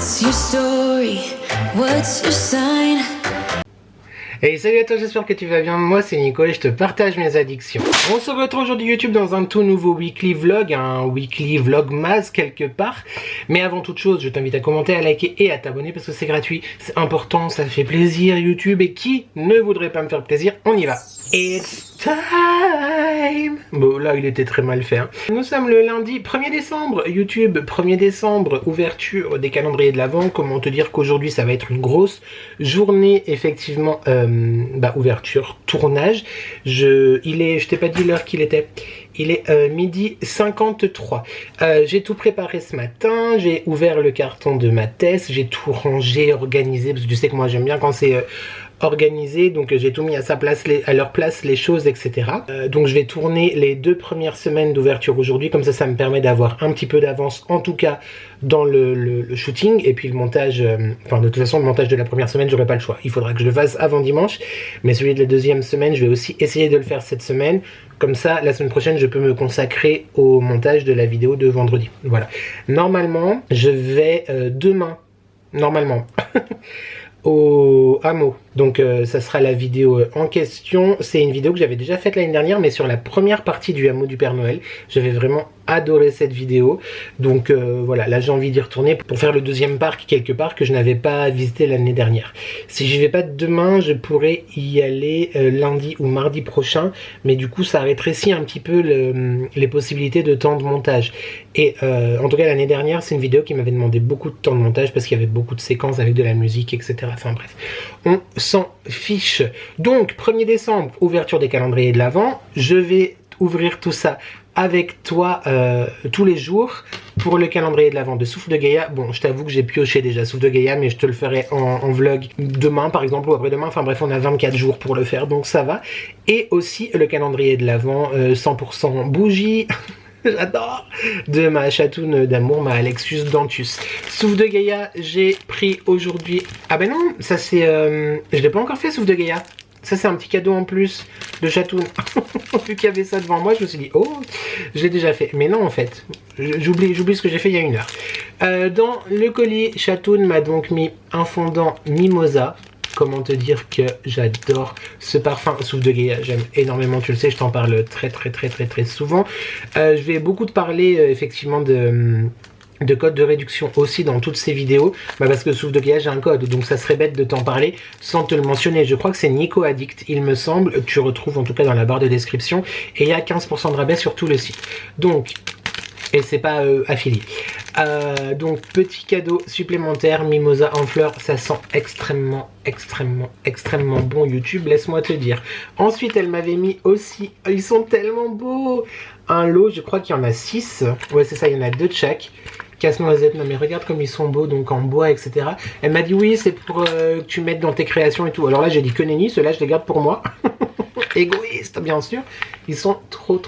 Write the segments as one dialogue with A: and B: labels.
A: What's your story? What's your sign?
B: Hey, salut à toi, j'espère que tu vas bien. Moi c'est Nico et je te partage mes addictions. On se retrouve aujourd'hui YouTube dans un tout nouveau weekly vlog, un weekly vlogmas quelque part. Mais avant toute chose, je t'invite à commenter, à liker et à t'abonner parce que c'est gratuit, c'est important, ça fait plaisir YouTube. Et qui ne voudrait pas me faire plaisir? On y va. It's time. Bon là il était très mal fait hein. Nous sommes le lundi 1er décembre, YouTube 1er décembre, ouverture des calendriers de l'Avent. Comment te dire qu'aujourd'hui ça va être une grosse journée effectivement, ouverture, tournage. Je t'ai pas dit l'heure qu'il était. Il est midi 53. J'ai tout préparé ce matin, j'ai ouvert le carton de ma thèse, j'ai tout rangé, organisé, parce que tu sais que moi j'aime bien quand c'est organisé, donc j'ai tout mis à sa place, à leur place les choses, etc. Donc je vais tourner les 2 premières semaines d'ouverture aujourd'hui, comme ça me permet d'avoir un petit peu d'avance, en tout cas dans le shooting, et puis le montage, de toute façon le montage de la première semaine j'aurai pas le choix, il faudra que je le fasse avant dimanche, mais celui de la deuxième semaine je vais aussi essayer de le faire cette semaine, comme ça la semaine prochaine je peux me consacrer au montage de la vidéo de vendredi. Voilà, normalement je vais demain, normalement au hameau, donc ça sera la vidéo en question. C'est une vidéo que j'avais déjà faite l'année dernière, mais sur la première partie du hameau du Père Noël. J'avais vraiment adoré cette vidéo, donc voilà, là j'ai envie d'y retourner pour faire le deuxième parc quelque part que je n'avais pas visité l'année dernière. Si j'y vais pas demain, je pourrais y aller lundi ou mardi prochain, mais du coup ça rétrécit un petit peu les possibilités de temps de montage. Et en tout cas l'année dernière c'est une vidéo qui m'avait demandé beaucoup de temps de montage parce qu'il y avait beaucoup de séquences avec de la musique, etc. Enfin bref, on s'en fiche. Donc 1er décembre, ouverture des calendriers de l'Avent. Je vais ouvrir tout ça avec toi tous les jours pour le calendrier de l'Avent de Souffle de Gaïa. Bon, je t'avoue que j'ai pioché déjà Souffle de Gaïa, mais je te le ferai en vlog demain par exemple, ou après-demain. Enfin bref, on a 24 jours pour le faire, donc ça va. Et aussi le calendrier de l'Avent 100% bougie. J'adore, de ma chatoune d'amour, ma Alexus Dantus. Souffle de Gaïa, j'ai pris aujourd'hui. Ah ben non, ça c'est je l'ai pas encore fait, Souffle de Gaïa. Ça c'est un petit cadeau en plus de chatoune. Vu qu'il y avait ça devant moi, je me suis dit oh, je l'ai déjà fait. Mais non en fait, j'oublie ce que j'ai fait il y a 1 heure. Dans le colis, chatoune m'a donc mis un fondant Mimosa. Comment te dire que j'adore ce parfum Souffle de Gaïa, j'aime énormément, tu le sais, je t'en parle très souvent. Je vais beaucoup te parler effectivement de code de réduction aussi dans toutes ces vidéos, parce que Souffle de Gaïa j'ai un code, donc ça serait bête de t'en parler sans te le mentionner. Je crois que c'est Nico Addict, il me semble, tu retrouves en tout cas dans la barre de description, et il y a 15% de rabais sur tout le site. Donc, et c'est pas affilié. Donc petit cadeau supplémentaire, Mimosa en fleurs, ça sent extrêmement bon YouTube, laisse-moi te dire. Ensuite elle m'avait mis aussi, ils sont tellement beaux, un lot, je crois qu'il y en a 6, ouais c'est ça, il y en a 2 de chaque. Casse-noisette, non mais regarde comme ils sont beaux, donc en bois, etc. Elle m'a dit oui, c'est pour que tu mettes dans tes créations et tout. Alors là j'ai dit que nenni, ceux-là je les garde pour moi. Égoïste bien sûr. Ils sont trop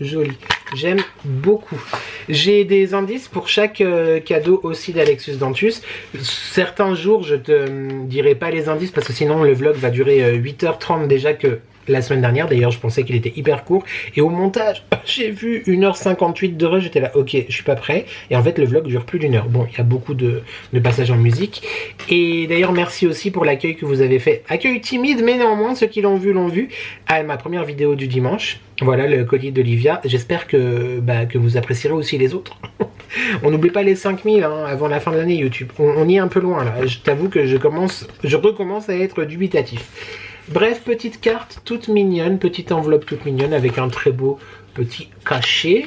B: jolis. J'aime beaucoup. J'ai des indices pour chaque cadeau aussi d'Alexus Dantus. Certains jours je te dirai pas les indices parce que sinon le vlog va durer 8h30 déjà que la semaine dernière. D'ailleurs je pensais qu'il était hyper court et au montage j'ai vu 1h58 de rush, j'étais là ok je suis pas prêt, et en fait le vlog dure plus d'1 heure. Bon, il y a beaucoup de passages en musique, et d'ailleurs merci aussi pour l'accueil que vous avez fait, accueil timide mais néanmoins ceux qui l'ont vu à ma première vidéo du dimanche. Voilà le colis d'Olivia, j'espère que vous apprécierez aussi les autres. On n'oublie pas les 5000 hein, avant la fin de l'année YouTube, on y est un peu loin là, je t'avoue que je recommence à être dubitatif. Bref, petite carte toute mignonne, petite enveloppe toute mignonne avec un très beau petit cachet,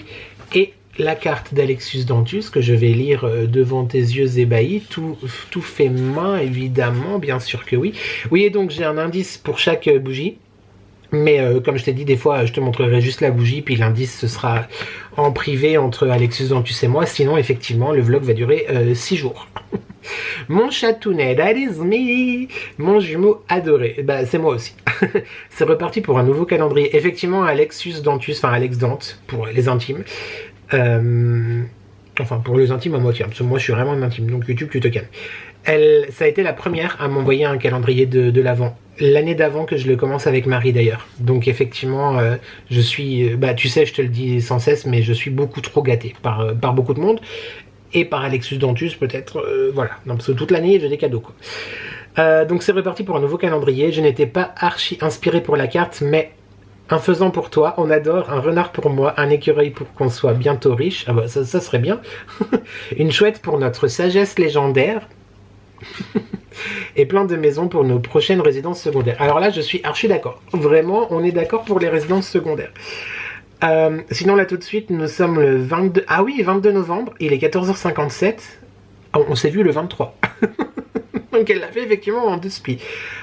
B: et la carte d'Alexus Dantus que je vais lire devant tes yeux ébahis, tout fait main évidemment, bien sûr que oui. Oui, et donc j'ai un indice pour chaque bougie. Mais comme je t'ai dit, des fois je te montrerai juste la bougie, puis l'indice ce sera en privé entre Alexus Dantus et moi, sinon effectivement le vlog va durer 6 jours. Mon chatounet, that is me, mon jumeau adoré, c'est moi aussi. C'est reparti pour un nouveau calendrier. Effectivement Alexus Dantus, enfin Alex Dante pour les intimes. Enfin pour les intimes à moitié, parce que moi je suis vraiment une intime, donc YouTube tu te calmes. Ça a été la première à m'envoyer un calendrier de l'Avent. L'année d'avant que je le commence avec Marie d'ailleurs. Donc effectivement, je suis, tu sais, je te le dis sans cesse, mais je suis beaucoup trop gâté par beaucoup de monde. et par Alexus Dantus peut-être, voilà, non, parce que toute l'année j'ai des cadeaux quoi. Donc c'est reparti pour un nouveau calendrier. Je n'étais pas archi inspiré pour la carte, mais un faisan pour toi, on adore, un renard pour moi, un écureuil pour qu'on soit bientôt riche, ah bah ça serait bien, une chouette pour notre sagesse légendaire, et plein de maisons pour nos prochaines résidences secondaires. Alors là je suis archi d'accord, vraiment on est d'accord pour les résidences secondaires. Sinon là tout de suite nous sommes le 22, ah oui 22 novembre, il est 14h57, on s'est vu le 23. Donc elle l'a fait effectivement en 2 spi.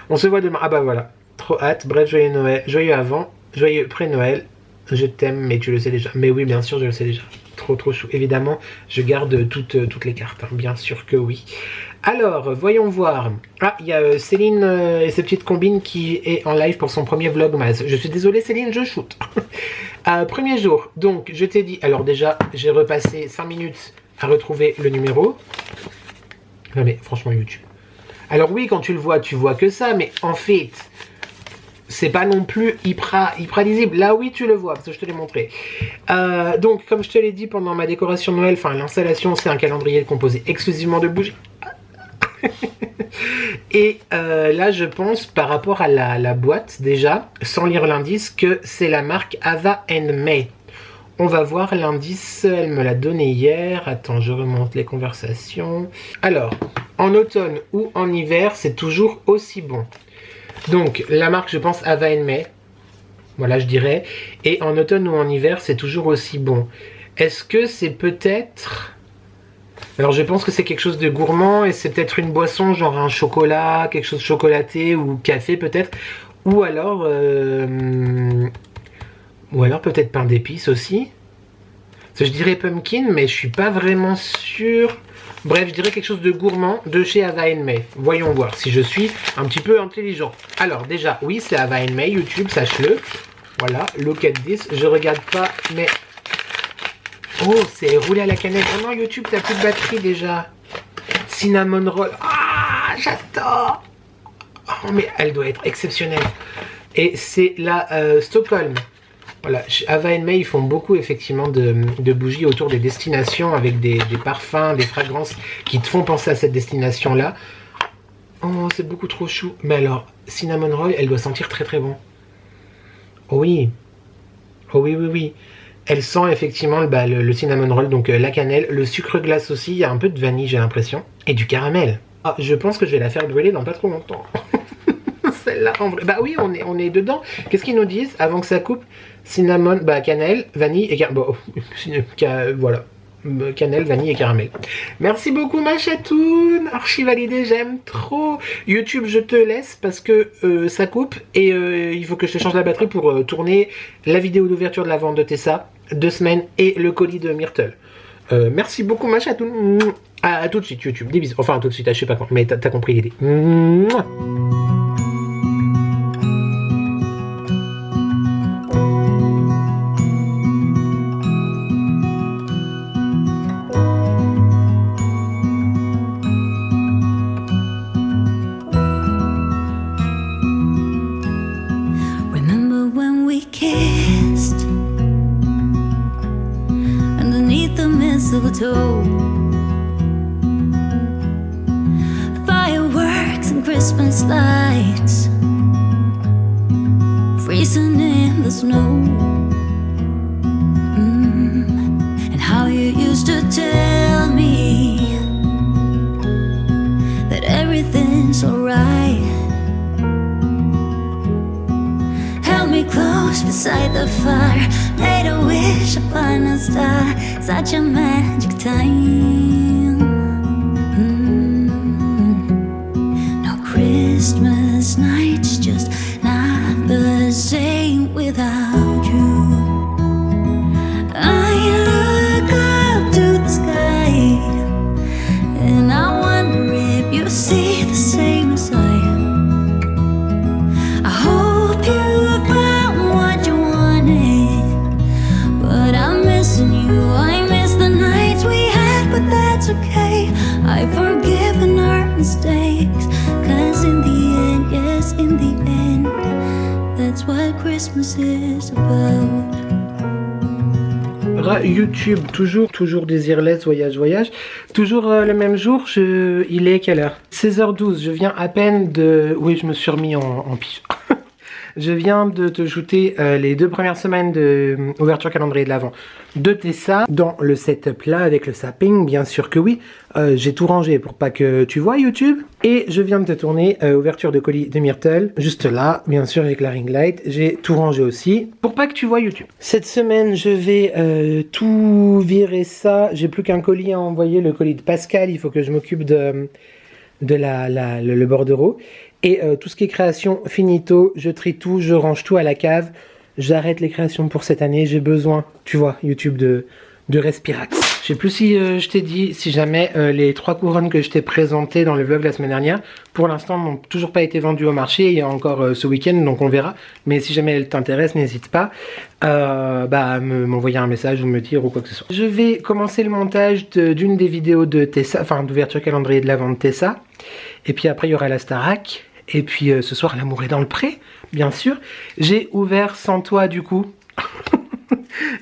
B: On se voit demain, ah bah voilà, trop hâte, bref joyeux Noël, joyeux avant, joyeux pré-Noël, je t'aime mais tu le sais déjà. Mais oui bien sûr je le sais déjà, trop chou, évidemment je garde toutes les cartes, hein. Bien sûr que oui. Alors voyons voir, ah il y a Céline et ses petites combines qui est en live pour son premier vlogmas. Je suis désolé Céline, je shoot. Premier jour, donc je t'ai dit, alors déjà j'ai repassé 5 minutes à retrouver le numéro. Non mais franchement YouTube. Alors oui, quand tu le vois, tu vois que ça, mais en fait, c'est pas non plus hyper lisible. Là oui, tu le vois, parce que je te l'ai montré. Donc, comme je te l'ai dit pendant ma décoration de Noël, enfin l'installation, c'est un calendrier composé exclusivement de bougies. Et là, je pense, par rapport à la boîte, déjà, sans lire l'indice, que c'est la marque Ava and May. On va voir l'indice, elle me l'a donné hier. Attends, je remonte les conversations. Alors, en automne ou en hiver, c'est toujours aussi bon. Donc, la marque, je pense, Ava and May. Voilà, je dirais. Et en automne ou en hiver, c'est toujours aussi bon. Est-ce que c'est peut-être... Alors, je pense que c'est quelque chose de gourmand et c'est peut-être une boisson, genre un chocolat, quelque chose de chocolaté ou café peut-être. Ou alors peut-être pain d'épices aussi. Parce que je dirais pumpkin, mais je suis pas vraiment sûr. Bref, je dirais quelque chose de gourmand de chez Ava and May. Voyons voir si je suis un petit peu intelligent. Alors déjà, oui, c'est Ava and May, YouTube, sache-le. Voilà, look at this. Je regarde pas, mais... Oh, c'est roulé à la cannelle. Oh non, YouTube, t'as plus de batterie déjà. Cinnamon roll. Ah, j'adore. Oh, mais elle doit être exceptionnelle. Et c'est la Stockholm. Voilà, chez Ava and May, ils font beaucoup effectivement de bougies autour des destinations avec des parfums, des fragrances qui te font penser à cette destination-là. Oh, c'est beaucoup trop chou. Mais alors, Cinnamon Roll, elle doit sentir très bon. Oh oui. Oh oui, oui, oui. Elle sent effectivement le cinnamon roll, donc la cannelle, le sucre glace aussi, il y a un peu de vanille j'ai l'impression, et du caramel. Ah, je pense que je vais la faire brûler dans pas trop longtemps. Celle-là, en vrai. Bah oui, on est dedans. Qu'est-ce qu'ils nous disent avant que ça coupe? Cinnamon, bah cannelle, vanille et caramel. Bon, voilà. Cannelle, vanille et caramel. Merci beaucoup ma chatoune, archi validé, j'aime trop. YouTube, je te laisse parce que ça coupe et il faut que je te change la batterie pour tourner la vidéo d'ouverture de la vente de Tessa, 2 semaines et le colis de Myrtle. Merci beaucoup ma chatoune. À tout de suite YouTube, des bisous. Enfin à tout de suite, je sais pas quand, mais t'as compris l'idée.
A: Fireworks and Christmas lights, freezing in the snow. And how you used to tell me that everything's alright. Held me close beside the fire, made a wish upon a star. Such a magic time. No Christmas nights, just not the same without you. I look up to the sky and I wonder if you see the same as I. I hope you found what you wanted, but I'm missing you. I miss the nights we had, but that's okay. I've forgiven our mistakes, 'cause in the end, yes, in the end, that's what Christmas is about.
B: YouTube, toujours Désirless, voyage. Toujours le même jour, il est quelle heure? 16h12, je viens à peine de... Oui, je me suis remis en pige. Je viens de te shooter les 2 premières semaines de ouverture calendrier de l'Avent de Tessa dans le setup là avec le sapping, bien sûr que oui. J'ai tout rangé pour pas que tu vois YouTube. Et je viens de te tourner ouverture de colis de Myrtle, juste là, bien sûr avec la ring light. J'ai tout rangé aussi pour pas que tu vois YouTube. Cette semaine, je vais tout virer ça. J'ai plus qu'un colis à envoyer, le colis de Pascal. Il faut que je m'occupe de le bordereau. Et tout ce qui est création, finito, je trie tout, je range tout à la cave. J'arrête les créations pour cette année. J'ai besoin, tu vois, YouTube de respirax. Je sais plus si je t'ai dit, si jamais les 3 couronnes que je t'ai présentées dans le vlog la semaine dernière, pour l'instant n'ont toujours pas été vendues au marché. Il y a encore ce week-end, donc on verra. Mais si jamais elles t'intéressent, n'hésite pas à m'envoyer un message ou me dire ou quoi que ce soit. Je vais commencer le montage d'une des vidéos de Tessa, enfin d'ouverture calendrier de l'Avent de Tessa. Et puis après il y aura la Starac. Et puis ce soir, l'amour est dans le pré, bien sûr. J'ai ouvert sans toi, du coup,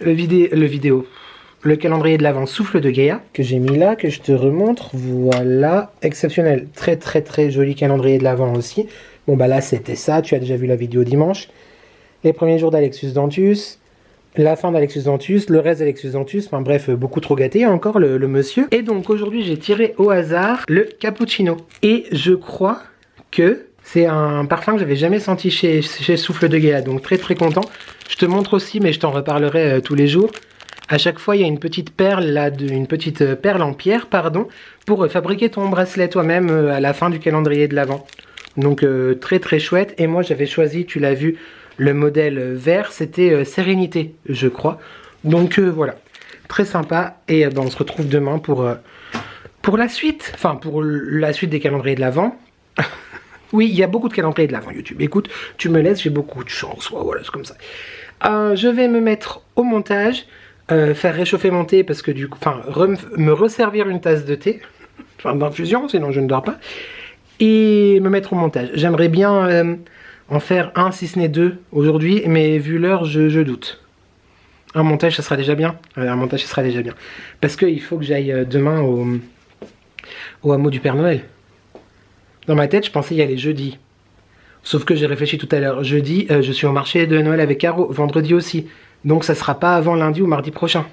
B: le calendrier de l'Avent Souffle de Gaïa, que j'ai mis là, que je te remontre. Voilà, exceptionnel. Très joli calendrier de l'Avent aussi. Bon, bah là, c'était ça. Tu as déjà vu la vidéo dimanche. Les premiers jours d'Alexus Dantus. La fin d'Alexus Dantus, le reste d'Alexus Dantus, enfin bref, beaucoup trop gâté encore le monsieur. Et donc aujourd'hui, j'ai tiré au hasard le Cappuccino. Et je crois que... c'est un parfum que j'avais jamais senti chez Souffle de Gaïa, donc très content. Je te montre aussi, mais je t'en reparlerai tous les jours. À chaque fois, il y a une petite perle là, une petite perle en pierre, pardon, pour fabriquer ton bracelet toi-même à la fin du calendrier de l'Avent. Donc très chouette. Et moi, j'avais choisi, tu l'as vu, le modèle vert, c'était Sérénité, je crois. Donc voilà, très sympa. Et on se retrouve demain pour la suite, enfin pour la suite des calendriers de l'Avent. Oui, il y a beaucoup de calendriers de l'Avent YouTube. Écoute, tu me laisses, j'ai beaucoup de chance. Voilà, c'est comme ça. Je vais me mettre au montage, faire réchauffer mon thé parce que du coup, enfin, me resservir une tasse de thé, enfin d'infusion, sinon je ne dors pas, et me mettre au montage. J'aimerais bien en faire un, si ce n'est 2 aujourd'hui, mais vu l'heure, je doute. Un montage, ça sera déjà bien. Un montage, ça sera déjà bien. Parce qu'il faut que j'aille demain au hameau du Père Noël. Dans ma tête, je pensais y aller jeudi. Sauf que j'ai réfléchi tout à l'heure. Jeudi, je suis au marché de Noël avec Caro. Vendredi aussi. Donc ça sera pas avant lundi ou mardi prochain.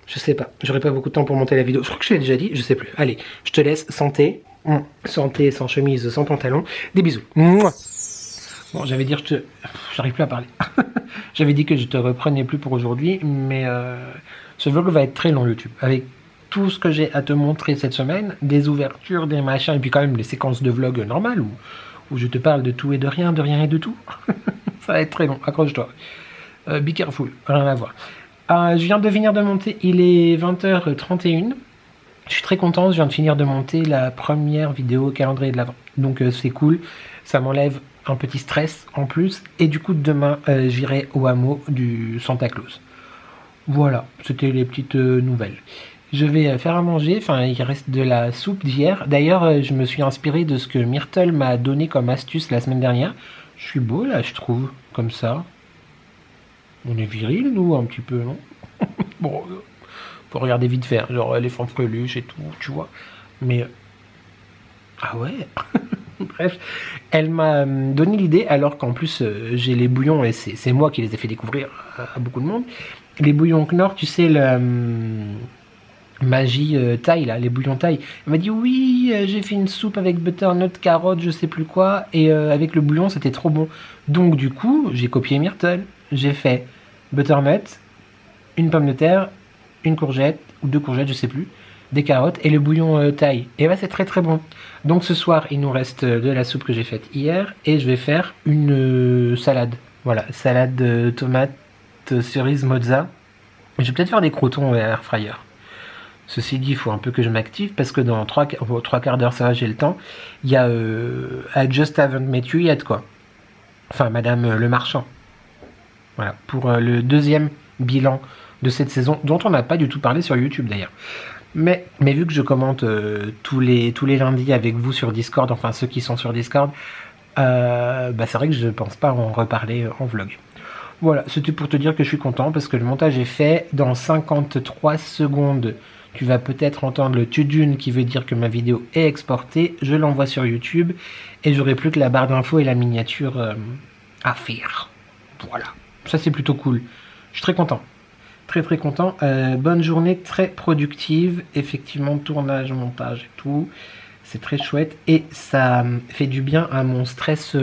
B: Je sais pas. J'aurai pas beaucoup de temps pour monter la vidéo. Je crois que je l'ai déjà dit. Je sais plus. Allez, je te laisse. Santé. Santé, sans chemise, sans pantalon. Des bisous. Mouah. Bon, j'avais dit j'arrive plus à parler. J'avais dit que je te reprenais plus pour aujourd'hui. Mais ce vlog va être très long YouTube. Avec tout ce que j'ai à te montrer cette semaine, des ouvertures, des machins, et puis quand même les séquences de vlog normales où je te parle de tout et de rien et de tout. Ça va être très long, accroche-toi. Be careful, rien à voir. Je viens de finir de monter, il est 20h31. Je suis très content, je viens de finir de monter la première vidéo calendrier de l'Avent. Donc c'est cool, ça m'enlève un petit stress en plus. Et du coup demain, j'irai au hameau du Santa Claus. Voilà, c'était les petites nouvelles. Je vais faire à manger, enfin il reste de la soupe d'hier. D'ailleurs, je me suis inspiré de ce que Myrtle m'a donné comme astuce la semaine dernière. Je suis beau là, je trouve, comme ça. On est viril, nous, un petit peu, non? Bon, faut regarder vite faire, genre les fanfreluches et tout, tu vois. Mais... ah ouais. Bref, elle m'a donné l'idée, alors qu'en plus, j'ai les bouillons, et c'est moi qui les ai fait découvrir à beaucoup de monde. Les bouillons Knorr, tu sais, le... magie thaï là, les bouillons thaï. Elle m'a dit oui, j'ai fait une soupe avec butternut, carotte, je sais plus quoi, et avec le bouillon c'était trop bon. Donc du coup j'ai copié Myrtle, j'ai fait butternut, une pomme de terre, une courgette ou 2 courgettes, je sais plus, des carottes et le bouillon thaï. Et bah c'est très bon. Donc ce soir il nous reste de la soupe que j'ai faite hier et je vais faire une salade. Voilà, salade de tomates, cerise, mozza. Je vais peut-être faire des croûtons à air fryer. Ceci dit, il faut un peu que je m'active parce que dans 3 quarts d'heure, ça va, j'ai le temps. Il y a I Just Haven't Met You Yet, quoi. Enfin, Madame le Marchand. Voilà, pour le 2e bilan de cette saison, dont on n'a pas du tout parlé sur YouTube d'ailleurs. Mais vu que je commente tous les lundis avec vous sur Discord, enfin ceux qui sont sur Discord, c'est vrai que je pense pas en reparler en vlog. Voilà, c'était pour te dire que je suis content parce que le montage est fait. Dans 53 secondes, tu vas peut-être entendre le tudune qui veut dire que ma vidéo est exportée. Je l'envoie sur YouTube et j'aurai plus que la barre d'infos et la miniature à faire. Voilà, ça c'est plutôt cool. Je suis très content. Très content. Bonne journée, très productive. Effectivement, tournage, montage et tout. C'est très chouette et ça fait du bien à mon stress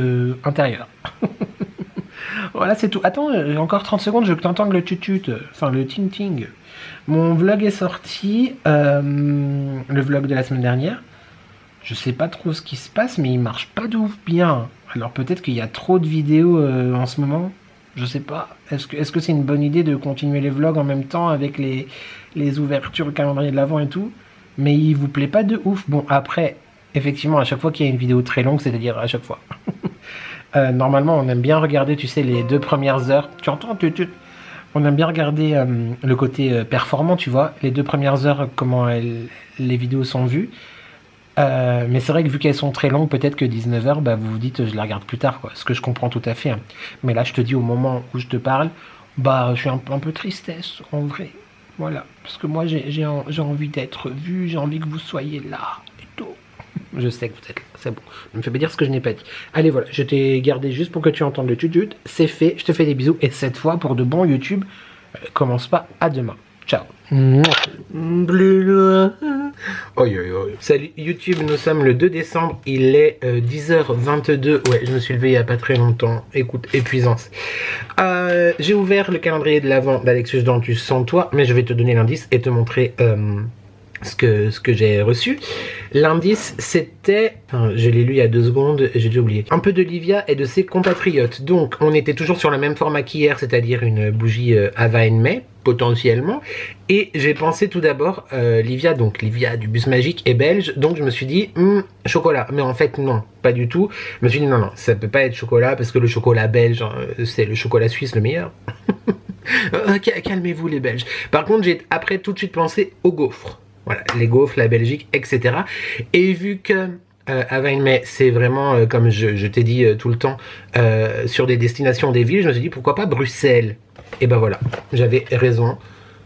B: intérieur. Voilà, c'est tout. Attends, j'ai encore 30 secondes, je veux que tu entendes le tutut, enfin le ting-ting. Mon vlog est sorti, le vlog de la semaine dernière. Je sais pas trop ce qui se passe, mais il marche pas d'ouf bien. Alors peut-être qu'il y a trop de vidéos en ce moment. Je sais pas. Est-ce que c'est une bonne idée de continuer les vlogs en même temps avec les ouvertures, le calendrier de l'Avent et tout? Mais il vous plaît pas de ouf. Bon, après, effectivement, à chaque fois qu'il y a une vidéo très longue, c'est-à-dire à chaque fois. Normalement, on aime bien regarder, tu sais, les 2 premières heures. Tu entends? On aime bien regarder le côté performant, tu vois. Les 2 premières heures, comment les vidéos sont vues. Mais c'est vrai que vu qu'elles sont très longues, peut-être que 19h, bah, vous vous dites je les regarde plus tard, quoi. Ce que je comprends tout à fait. Hein. Mais là, je te dis au moment où je te parle, bah, je suis un peu tristesse, en vrai. Voilà. Parce que moi, j'ai envie d'être vu, j'ai envie que vous soyez là et tout. Je sais que vous êtes là, c'est bon. Ne me fais pas dire ce que je n'ai pas dit. Allez, voilà, je t'ai gardé juste pour que tu entendes le tutut. C'est fait, je te fais des bisous. Et cette fois, pour de bon YouTube, commence pas à demain. Ciao. Salut YouTube, nous sommes le 2 décembre, il est 10h22. Ouais, je me suis levé il n'y a pas très longtemps. Écoute, épuisance. J'ai ouvert le calendrier de l'Avent d'Alexus Dantus sans toi, mais je vais te donner l'indice et te montrer ce que j'ai reçu. L'indice c'était, enfin, je l'ai lu il y a 2 secondes, j'ai déjà oublié. Un peu de Livia et de ses compatriotes. Donc on était toujours sur le même format qu'hier, c'est-à-dire une bougie Ava and May, potentiellement. Et j'ai pensé tout d'abord, Livia du bus magique est belge, donc je me suis dit, chocolat. Mais en fait non, pas du tout. Je me suis dit non, ça peut pas être chocolat, parce que le chocolat belge, c'est le chocolat suisse le meilleur. Calmez-vous les Belges. Par contre, j'ai après tout de suite pensé aux gaufres. Voilà, les gaufres, la Belgique, etc. Et vu que Ava and May, c'est vraiment, comme je t'ai dit tout le temps, sur des destinations des villes, je me suis dit pourquoi pas Bruxelles. Et ben voilà, j'avais raison.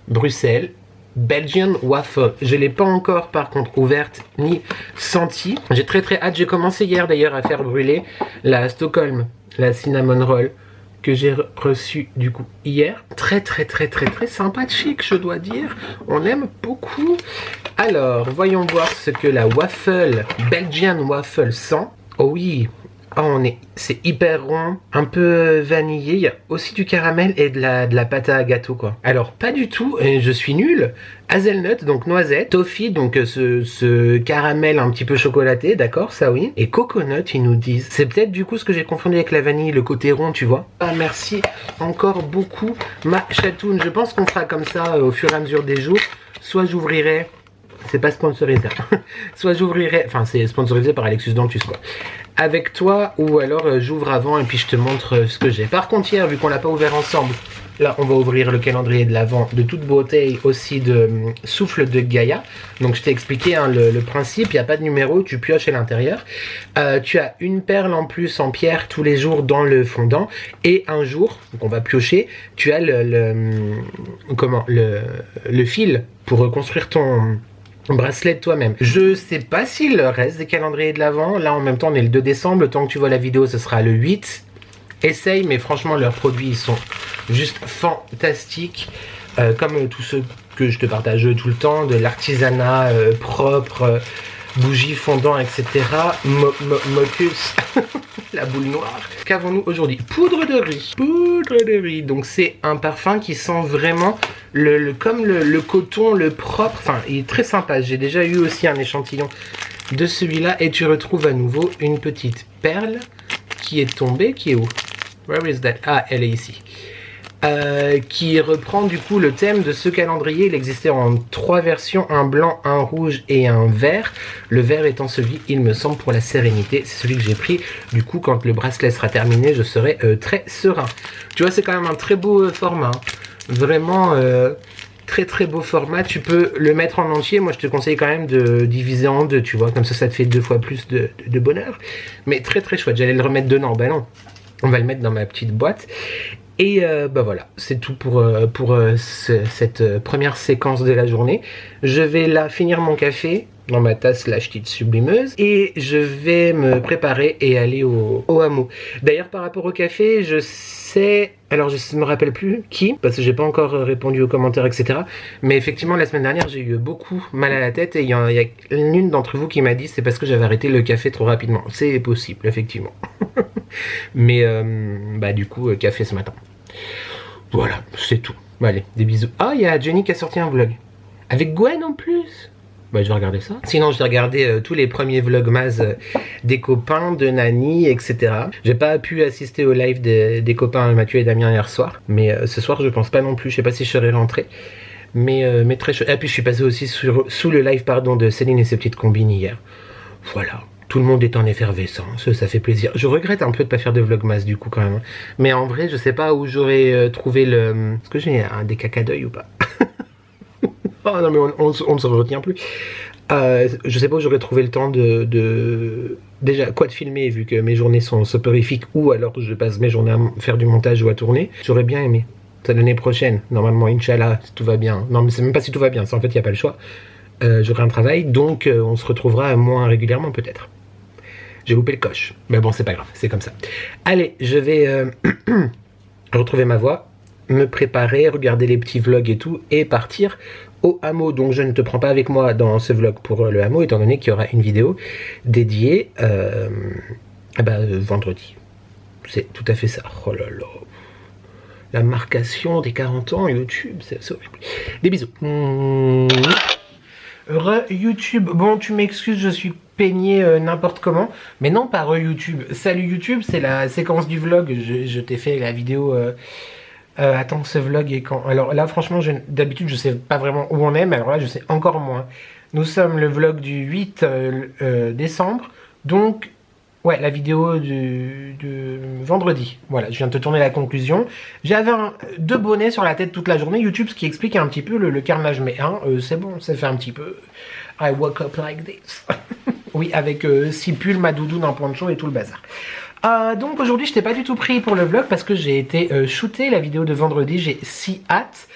B: Bruxelles, Belgian Waffle. Je ne l'ai pas encore par contre ouverte ni sentie. J'ai très hâte. J'ai commencé hier d'ailleurs à faire brûler la Stockholm, la cinnamon roll, que j'ai reçu du coup hier. Très sympathique, je dois dire. On aime beaucoup. Alors, voyons voir ce que la waffle, Belgian Waffle sent. Oh oui, oh, c'est hyper rond, un peu vanillé. Il y a aussi du caramel et de la pâte à gâteau, quoi. Alors, pas du tout, je suis nul. Hazelnut, donc noisette. Toffee, donc ce caramel un petit peu chocolaté, d'accord, ça oui. Et coconut, ils nous disent. C'est peut-être du coup ce que j'ai confondu avec la vanille, le côté rond, tu vois. Ah, merci encore beaucoup, ma chatoune. Je pense qu'on fera comme ça au fur et à mesure des jours. Soit j'ouvrirai... C'est pas sponsorisé. Soit j'ouvrirai... Enfin, c'est sponsorisé par Alexus Dantus, quoi. Avec toi, ou alors j'ouvre avant et puis je te montre ce que j'ai. Par contre, hier, vu qu'on l'a pas ouvert ensemble, là, on va ouvrir le calendrier de l'Avent de toute beauté, aussi de souffle de Gaïa. Donc, je t'ai expliqué hein, le principe. Il n'y a pas de numéro, tu pioches à l'intérieur. Tu as une perle en plus en pierre tous les jours dans le fondant. Et un jour, donc on va piocher, tu as le fil pour reconstruire ton... bracelet de toi-même. Je sais pas si le reste des calendriers de l'Avent, là en même temps on est le 2 décembre, le temps que tu vois la vidéo ce sera le 8. Essaye, mais franchement leurs produits ils sont juste fantastiques, comme tous ceux que je te partage tout le temps, de l'artisanat propre, bougies, fondants, etc. Mocus, la boule noire. Qu'avons-nous aujourd'hui? Poudre de riz. Poudre de riz. Donc c'est un parfum qui sent vraiment comme le coton, le propre. Enfin, il est très sympa. J'ai déjà eu aussi un échantillon de celui-là. Et tu retrouves à nouveau une petite perle qui est tombée. Qui est où? Where is that? Ah, elle est ici. Qui reprend du coup le thème de ce calendrier. Il existait en 3 versions, un blanc, un rouge et un vert. Le vert étant celui, il me semble, pour la sérénité. C'est celui que j'ai pris. Du coup, quand le bracelet sera terminé, je serai très serein. Tu vois, c'est quand même un très beau format. Hein. Vraiment très beau format. Tu peux le mettre en entier. Moi, je te conseille quand même de diviser en 2, tu vois. Comme ça te fait 2 fois plus de bonheur. Mais très chouette. J'allais le remettre dedans. Ben non. On va le mettre dans ma petite boîte. Et bah voilà, c'est tout pour cette première séquence de la journée. Je vais là finir mon café dans ma tasse la petite sublimeuse et je vais me préparer et aller au hameau. D'ailleurs par rapport au café, je sais, alors je me rappelle plus qui, parce que j'ai pas encore répondu aux commentaires etc. Mais effectivement la semaine dernière j'ai eu beaucoup mal à la tête et il y a l'une d'entre vous qui m'a dit c'est parce que j'avais arrêté le café trop rapidement. C'est possible effectivement. Mais bah du coup café ce matin. Voilà, c'est tout. Bon, allez, des bisous. Ah, il y a Jenny qui a sorti un vlog. Avec Gwen en plus. Bah, je vais regarder ça. Sinon, je vais regarder tous les premiers vlogmas des copains, de Nani, etc. J'ai pas pu assister au live des copains Mathieu et Damien hier soir. Mais ce soir, je pense pas non plus. Je sais pas si je serai rentré. Mais très chouette. Et puis, je suis passé aussi sous le live pardon, de Céline et ses petites combines hier. Voilà. Tout le monde est en effervescence, ça fait plaisir. Je regrette un peu de pas faire de vlogmas du coup quand même. Mais en vrai, je sais pas où j'aurais trouvé le... Est-ce que j'ai des caca d'œil ou pas? Oh non mais on ne se retient plus. Je sais pas où j'aurais trouvé le temps déjà quoi de filmer vu que mes journées sont soporifiques ou alors je passe mes journées à faire du montage ou à tourner. J'aurais bien aimé. C'est l'année prochaine, normalement, Inch'Allah, si tout va bien. Non mais c'est même pas si tout va bien, en fait il n'y a pas le choix. J'aurai un travail, donc on se retrouvera moins régulièrement peut-être. J'ai loupé le coche. Mais bon, c'est pas grave, c'est comme ça. Allez, je vais retrouver ma voix, me préparer, regarder les petits vlogs et tout, et partir au hameau. Donc je ne te prends pas avec moi dans ce vlog pour le hameau, étant donné qu'il y aura une vidéo dédiée vendredi. C'est tout à fait ça. Oh là là. La marcation des 40 ans YouTube, c'est horrible. Des bisous. YouTube, bon tu m'excuses, je suis peigné n'importe comment, mais non pas YouTube. Salut YouTube, c'est la séquence du vlog, je t'ai fait la vidéo, attends ce vlog est quand? Alors là franchement, d'habitude je sais pas vraiment où on est, mais alors là je sais encore moins. Nous sommes le vlog du 8 décembre, donc ouais la vidéo de vendredi, voilà je viens de te tourner la conclusion. J'avais 2 bonnets sur la tête toute la journée, YouTube ce qui explique un petit peu le carnage, mais c'est bon, ça fait un petit peu I woke up like this. Oui avec 6 pulls, ma doudoune, un poncho et tout le bazar. Donc aujourd'hui je t'ai pas du tout pris pour le vlog parce que j'ai été shooter la vidéo de vendredi, j'ai si hâte.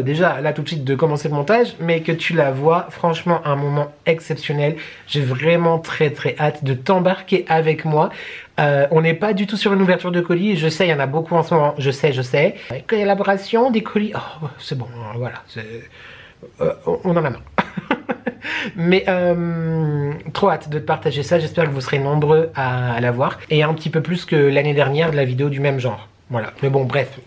B: Déjà là tout de suite de commencer le montage, mais que tu la vois, franchement un moment exceptionnel. J'ai vraiment très hâte de t'embarquer avec moi. On n'est pas du tout sur une ouverture de colis, je sais il y en a beaucoup en ce moment, je sais. Collaboration, des colis, oh c'est bon, voilà, on en a marre. Mais trop hâte de te partager ça, j'espère que vous serez nombreux à la voir. Et un petit peu plus que l'année dernière de la vidéo du même genre, voilà. Mais bon bref,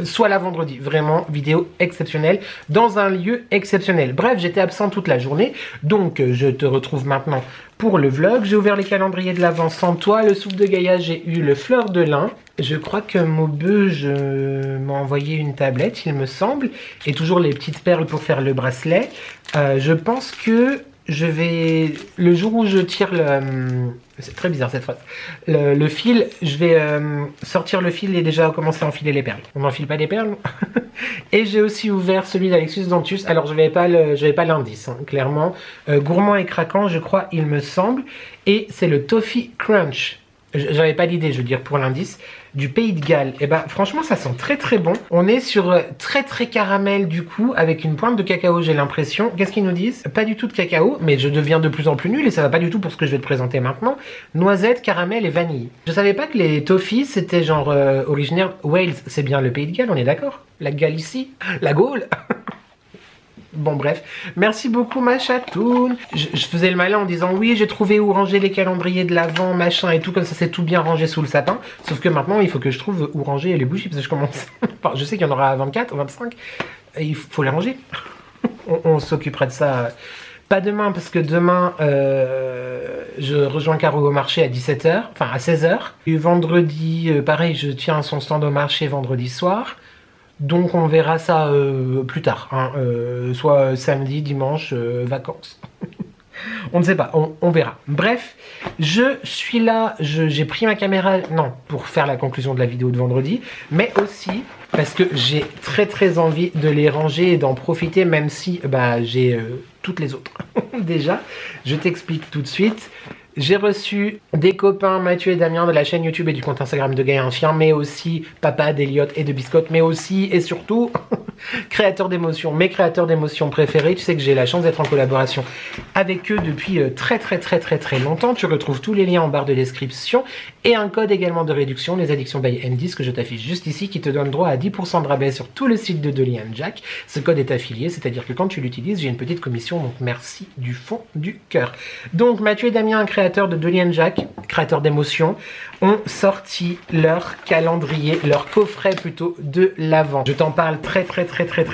B: soit la vendredi, vraiment vidéo exceptionnelle dans un lieu exceptionnel. Bref, j'étais absent toute la journée, donc je te retrouve maintenant pour le vlog. J'ai ouvert les calendriers de l'Avent sans toi, le souffle de Gaïa, j'ai eu le fleur de lin. Je crois que Maubeuge m'a envoyé une tablette, il me semble, et toujours les petites perles pour faire le bracelet. Je pense que je vais, le jour où je tire le... C'est très bizarre cette phrase. Le fil, je vais sortir le fil et déjà commencer à enfiler les perles. On n'enfile pas des perles. Et j'ai aussi ouvert celui d'Alexus Dantus. Alors je n'avais pas l'indice, hein, clairement. Gourmand et craquant, je crois, il me semble. Et c'est le Toffee Crunch. J'avais pas l'idée, je veux dire, pour l'indice. Du Pays de Galles. Et bah franchement ça sent très bon. On est sur très caramel du coup, avec une pointe de cacao j'ai l'impression. Qu'est-ce qu'ils nous disent? Pas du tout de cacao, mais je deviens de plus en plus nul et ça va pas du tout pour ce que je vais te présenter maintenant. Noisette, caramel et vanille. Je savais pas que les toffees c'était genre originaire Wales. C'est bien le Pays de Galles, on est d'accord? La Galicie? La Gaule? Bon bref, merci beaucoup ma chatoune. Je faisais le malin en disant oui j'ai trouvé où ranger les calendriers de l'Avent, machin et tout, comme ça c'est tout bien rangé sous le sapin. Sauf que maintenant il faut que je trouve où ranger les bougies parce que je commence... Enfin, je sais qu'il y en aura à 24, 25, et il faut les ranger. on s'occupera de ça, pas demain parce que demain je rejoins Caro au marché à 17h, enfin à 16h. Et vendredi, pareil je tiens son stand au marché vendredi soir. Donc on verra ça plus tard, hein, soit samedi, dimanche, vacances. On ne sait pas, on verra. Bref, je suis là, j'ai pris ma caméra, non, pour faire la conclusion de la vidéo de vendredi, mais aussi parce que j'ai très envie de les ranger et d'en profiter, même si j'ai toutes les autres. Déjà, je t'explique tout de suite. J'ai reçu des copains Mathieu et Damien de la chaîne YouTube et du compte Instagram de Gaïa un chien, mais aussi papa d'Eliott et de Biscotte, mais aussi et surtout créateurs d'émotions, mes créateurs d'émotions préférés. Tu sais que j'ai la chance d'être en collaboration avec eux depuis très longtemps. Tu retrouves tous les liens en barre de description et un code également de réduction, les addictions by N10 que je t'affiche juste ici, qui te donne droit à 10% de rabais sur tout le site de Dolly & Jack. Ce code est affilié, c'est-à-dire que quand tu l'utilises, j'ai une petite commission, donc merci du fond du cœur. Donc Mathieu et Damien, créateurs de Dolly & Jack, créateurs d'émotions, ont sorti leur calendrier, leur coffret plutôt de l'Avent. Je t'en parle très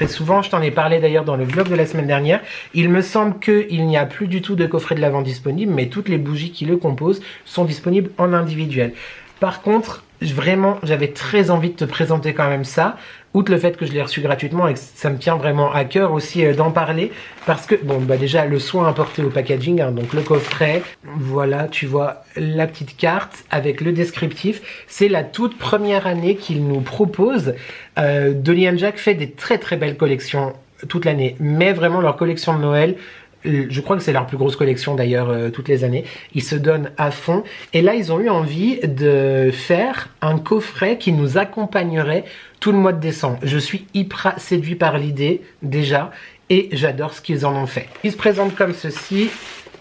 B: souvent, je t'en ai parlé d'ailleurs dans le vlog de la semaine dernière. Il me semble qu'il n'y a plus du tout de coffret de l'Avent disponible, mais toutes les bougies qui le composent sont disponibles en individuel. Par contre, vraiment, j'avais très envie de te présenter quand même ça, outre le fait que je l'ai reçu gratuitement et que ça me tient vraiment à cœur aussi d'en parler, parce que, bon, bah déjà, le soin apporté au packaging, hein, donc le coffret, voilà, tu vois la petite carte avec le descriptif, c'est la toute première année qu'ils nous proposent. Dolly & Jack fait des très belles collections toute l'année, mais vraiment leur collection de Noël, je crois que c'est leur plus grosse collection d'ailleurs toutes les années. Ils se donnent à fond. Et là, ils ont eu envie de faire un coffret qui nous accompagnerait tout le mois de décembre. Je suis hyper séduit par l'idée déjà et j'adore ce qu'ils en ont fait. Ils se présentent comme ceci.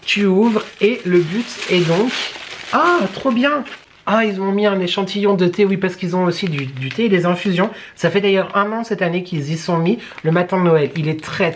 B: Tu ouvres et le but est donc... Ah, trop bien! Ah, ils ont mis un échantillon de thé, oui, parce qu'ils ont aussi du thé et des infusions. Ça fait d'ailleurs 1 an cette année qu'ils y sont mis le matin de Noël. Il est très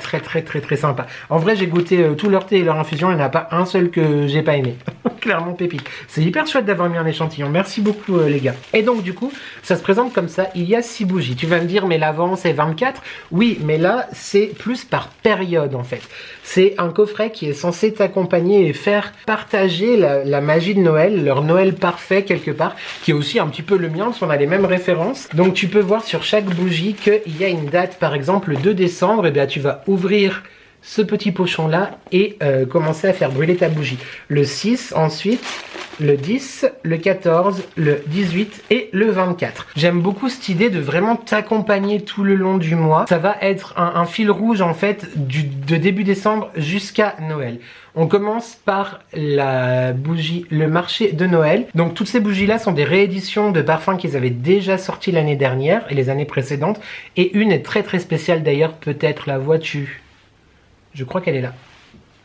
B: sympa. En vrai, j'ai goûté tout leur thé et leur infusion. Il n'y en a pas un seul que j'ai pas aimé. Clairement pépite. C'est hyper chouette d'avoir mis un échantillon. Merci beaucoup les gars. Et donc du coup, ça se présente comme ça. Il y a 6 bougies. Tu vas me dire, mais l'avant c'est 24. Oui, mais là, c'est plus par période en fait. C'est un coffret qui est censé t'accompagner et faire partager la magie de Noël, leur Noël parfait quelque part, qui est aussi un petit peu le mien, parce qu'on a les mêmes références. Donc tu peux voir sur chaque bougie qu'il y a une date, par exemple le 2 décembre, et bien tu vas ouvrir ce petit pochon là et commencer à faire brûler ta bougie. Le 6 ensuite, le 10, le 14, le 18 et le 24. J'aime beaucoup cette idée de vraiment t'accompagner tout le long du mois. Ça va être un fil rouge en fait de début décembre jusqu'à Noël. On commence par la bougie, le marché de Noël. Donc toutes ces bougies-là sont des rééditions de parfums qu'ils avaient déjà sortis l'année dernière et les années précédentes. Et une est très spéciale d'ailleurs, peut-être la vois-tu? Je crois qu'elle est là.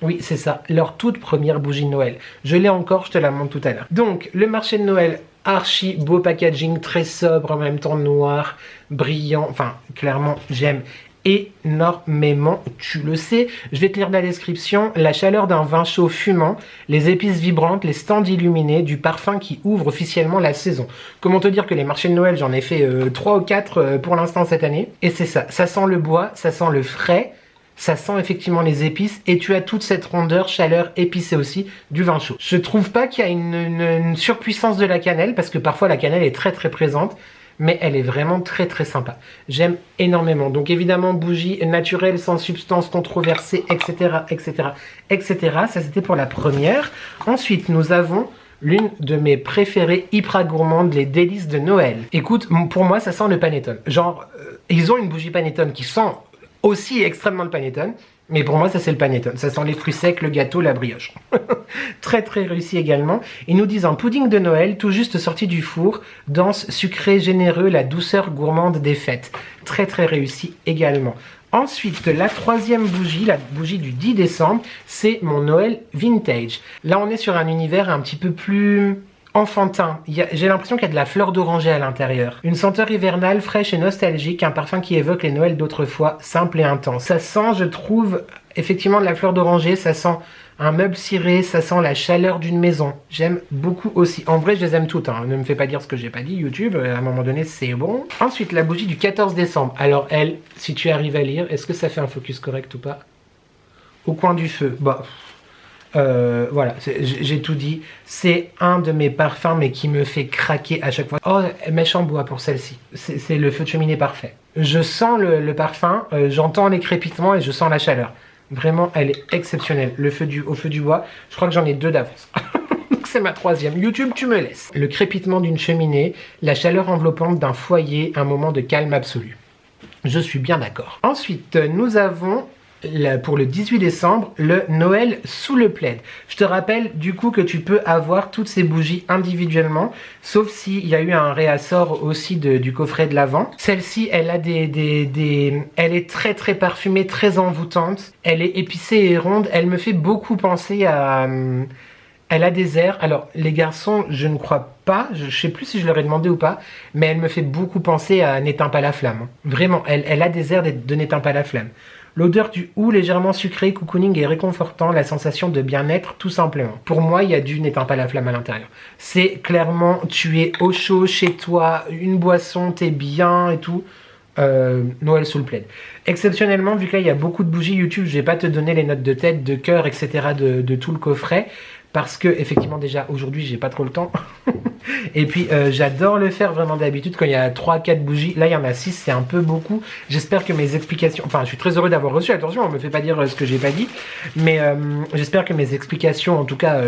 B: Oui, c'est ça, leur toute première bougie de Noël. Je l'ai encore, je te la montre tout à l'heure. Donc, le marché de Noël, archi beau packaging, très sobre, en même temps noir, brillant. Enfin, clairement, j'aime énormément, tu le sais. Je vais te lire la description. La chaleur d'un vin chaud fumant, les épices vibrantes, les stands illuminés, du parfum qui ouvre officiellement la saison. Comment te dire que les marchés de Noël, j'en ai fait 3 ou 4 pour l'instant cette année. Et c'est ça, ça sent le bois, ça sent le frais. Ça sent effectivement les épices et tu as toute cette rondeur, chaleur épicée aussi du vin chaud. Je trouve pas qu'il y a une surpuissance de la cannelle parce que parfois la cannelle est très présente, mais elle est vraiment très sympa. J'aime énormément. Donc évidemment bougie naturelle, sans substance controversée, etc. Ça c'était pour la première. Ensuite nous avons l'une de mes préférées hyper gourmandes, les délices de Noël. Écoute, pour moi ça sent le panettone. Genre, ils ont une bougie panettone qui sent aussi extrêmement le panettone, mais pour moi ça c'est le panettone, ça sent les fruits secs, le gâteau, la brioche. très réussi également. Ils nous disent un pudding de Noël tout juste sorti du four, dense, sucré, généreux, la douceur gourmande des fêtes. Très réussi également. Ensuite, la troisième bougie, la bougie du 10 décembre, c'est mon Noël Vintage. Là on est sur un univers un petit peu plus enfantin. J'ai l'impression qu'il y a de la fleur d'oranger à l'intérieur. Une senteur hivernale, fraîche et nostalgique, un parfum qui évoque les Noëls d'autrefois, simple et intense. Ça sent, je trouve, effectivement de la fleur d'oranger, ça sent un meuble ciré, ça sent la chaleur d'une maison. J'aime beaucoup aussi. En vrai, je les aime toutes, hein. Ne me fais pas dire ce que j'ai pas dit, YouTube, à un moment donné, c'est bon. Ensuite, la bougie du 14 décembre. Alors elle, si tu arrives à lire, est-ce que ça fait un focus correct ou pas? Au coin du feu. Bah... voilà, j'ai tout dit. C'est un de mes parfums mais qui me fait craquer à chaque fois. Oh, mèche en bois pour celle-ci. C'est le feu de cheminée parfait. Je sens le parfum, j'entends les crépitements et je sens la chaleur. Vraiment, elle est exceptionnelle. Au feu du bois, je crois que j'en ai 2 d'avance. Donc c'est ma troisième. YouTube, tu me laisses. Le crépitement d'une cheminée, la chaleur enveloppante d'un foyer, un moment de calme absolu. Je suis bien d'accord. Ensuite, nous avons pour le 18 décembre, le Noël sous le plaid. Je te rappelle du coup que tu peux avoir toutes ces bougies individuellement, sauf s'il y a eu un réassort aussi du coffret de l'avant. Celle-ci, elle a elle est très très parfumée, très envoûtante. Elle est épicée et ronde. Elle me fait beaucoup penser à... Elle a des airs, alors les garçons, je ne crois pas, je sais plus si je leur ai demandé ou pas, mais elle me fait beaucoup penser à N'éteins pas la flamme. Vraiment, elle a des airs de N'éteins pas la flamme. L'odeur du hou légèrement sucré, cocooning et réconfortant, la sensation de bien-être tout simplement. Pour moi, il y a du N'éteins pas la flamme à l'intérieur. C'est clairement, tu es au chaud chez toi, une boisson, t'es bien et tout. Noël sous le plaid. Exceptionnellement, vu que là il y a beaucoup de bougies YouTube, je vais pas te donner les notes de tête, de cœur, etc. de tout le coffret. Parce que, effectivement, déjà, aujourd'hui, j'ai pas trop le temps. Et puis, j'adore le faire vraiment d'habitude quand il y a 3-4 bougies. Là, il y en a 6, c'est un peu beaucoup. J'espère que mes explications... Enfin, je suis très heureux d'avoir reçu. Attention, on me fait pas dire ce que j'ai pas dit. Mais j'espère que mes explications, en tout cas,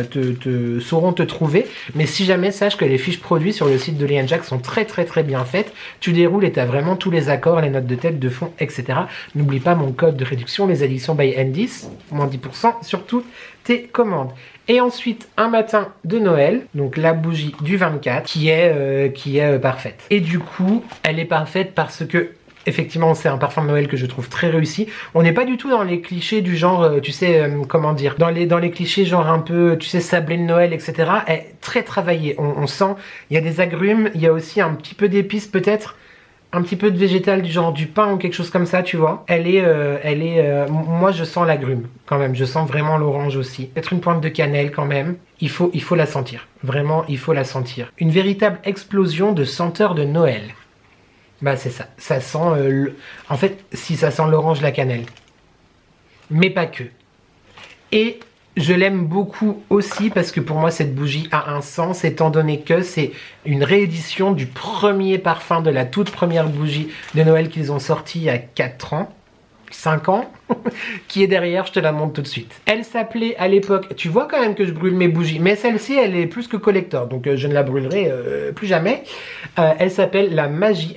B: sauront te trouver. Mais si jamais, sache que les fiches produits sur le site de Lee & Jack sont très, très, très bien faites. Tu déroules et tu as vraiment tous les accords, les notes de tête, de fond, etc. N'oublie pas mon code de réduction, les addictions by N10, moins 10% sur toutes tes commandes. Et ensuite, un matin de Noël, donc la bougie du 24, qui est parfaite. Et du coup, elle est parfaite parce que, effectivement, c'est un parfum de Noël que je trouve très réussi. On n'est pas du tout dans les clichés du genre, tu sais, comment dire, dans les clichés genre un peu, tu sais, sablé de Noël, etc. Elle est très travaillée. On sent, il y a des agrumes, il y a aussi un petit peu d'épices peut-être, un petit peu de végétal du genre du pain ou quelque chose comme ça, tu vois. Moi je sens l'agrume quand même, je sens vraiment l'orange aussi. Peut-être une pointe de cannelle quand même. Il faut la sentir, vraiment il faut la sentir. Une véritable explosion de senteur de Noël. Bah c'est ça, ça sent, en fait si ça sent l'orange, la cannelle. Mais pas que. Et je l'aime beaucoup aussi parce que pour moi cette bougie a un sens étant donné que c'est une réédition du premier parfum de la toute première bougie de Noël qu'ils ont sorti il y a 4 ans, 5 ans, qui est derrière, je te la montre tout de suite. Elle s'appelait à l'époque, tu vois quand même que je brûle mes bougies, mais celle-ci elle est plus que collector, donc je ne la brûlerai plus jamais. Elle s'appelait La Magie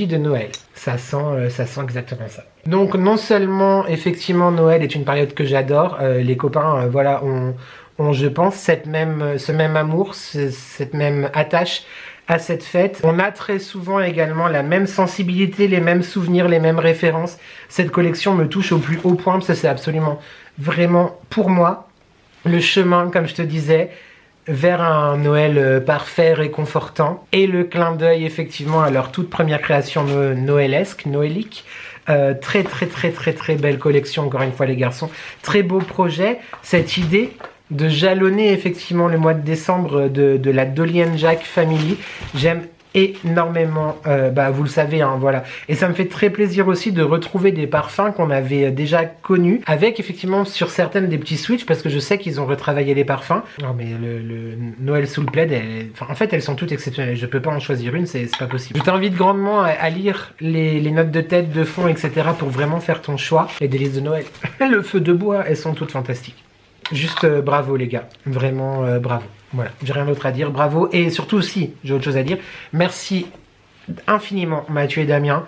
B: de Noël. Ça sent exactement ça. Donc non seulement effectivement Noël est une période que j'adore, les copains voilà ont je pense ce même amour, cette même attache à cette fête. On a très souvent également la même sensibilité, les mêmes souvenirs, les mêmes références. Cette collection me touche au plus haut point parce que c'est absolument vraiment pour moi le chemin, comme je te disais, vers un Noël parfait, réconfortant, et le clin d'œil effectivement à leur toute première création noëlesque, noélique. Très très très très très belle collection encore une fois les garçons, très beau projet, cette idée de jalonner effectivement le mois de décembre de la Dolly & Jack Family, j'aime énormément, vous le savez, hein, voilà. Et ça me fait très plaisir aussi de retrouver des parfums qu'on avait déjà connus, avec effectivement sur certaines des petits switches, parce que je sais qu'ils ont retravaillé les parfums. Non mais le Noël sous le plaid, en fait elles sont toutes exceptionnelles, je peux pas en choisir une, c'est pas possible. Je t'invite grandement à lire les notes de tête, de fond, etc. pour vraiment faire ton choix. Les délices de Noël, le feu de bois, elles sont toutes fantastiques. Juste bravo les gars, vraiment bravo. Voilà, j'ai rien d'autre à dire, bravo. Et surtout aussi, j'ai autre chose à dire, merci infiniment Mathieu et Damien,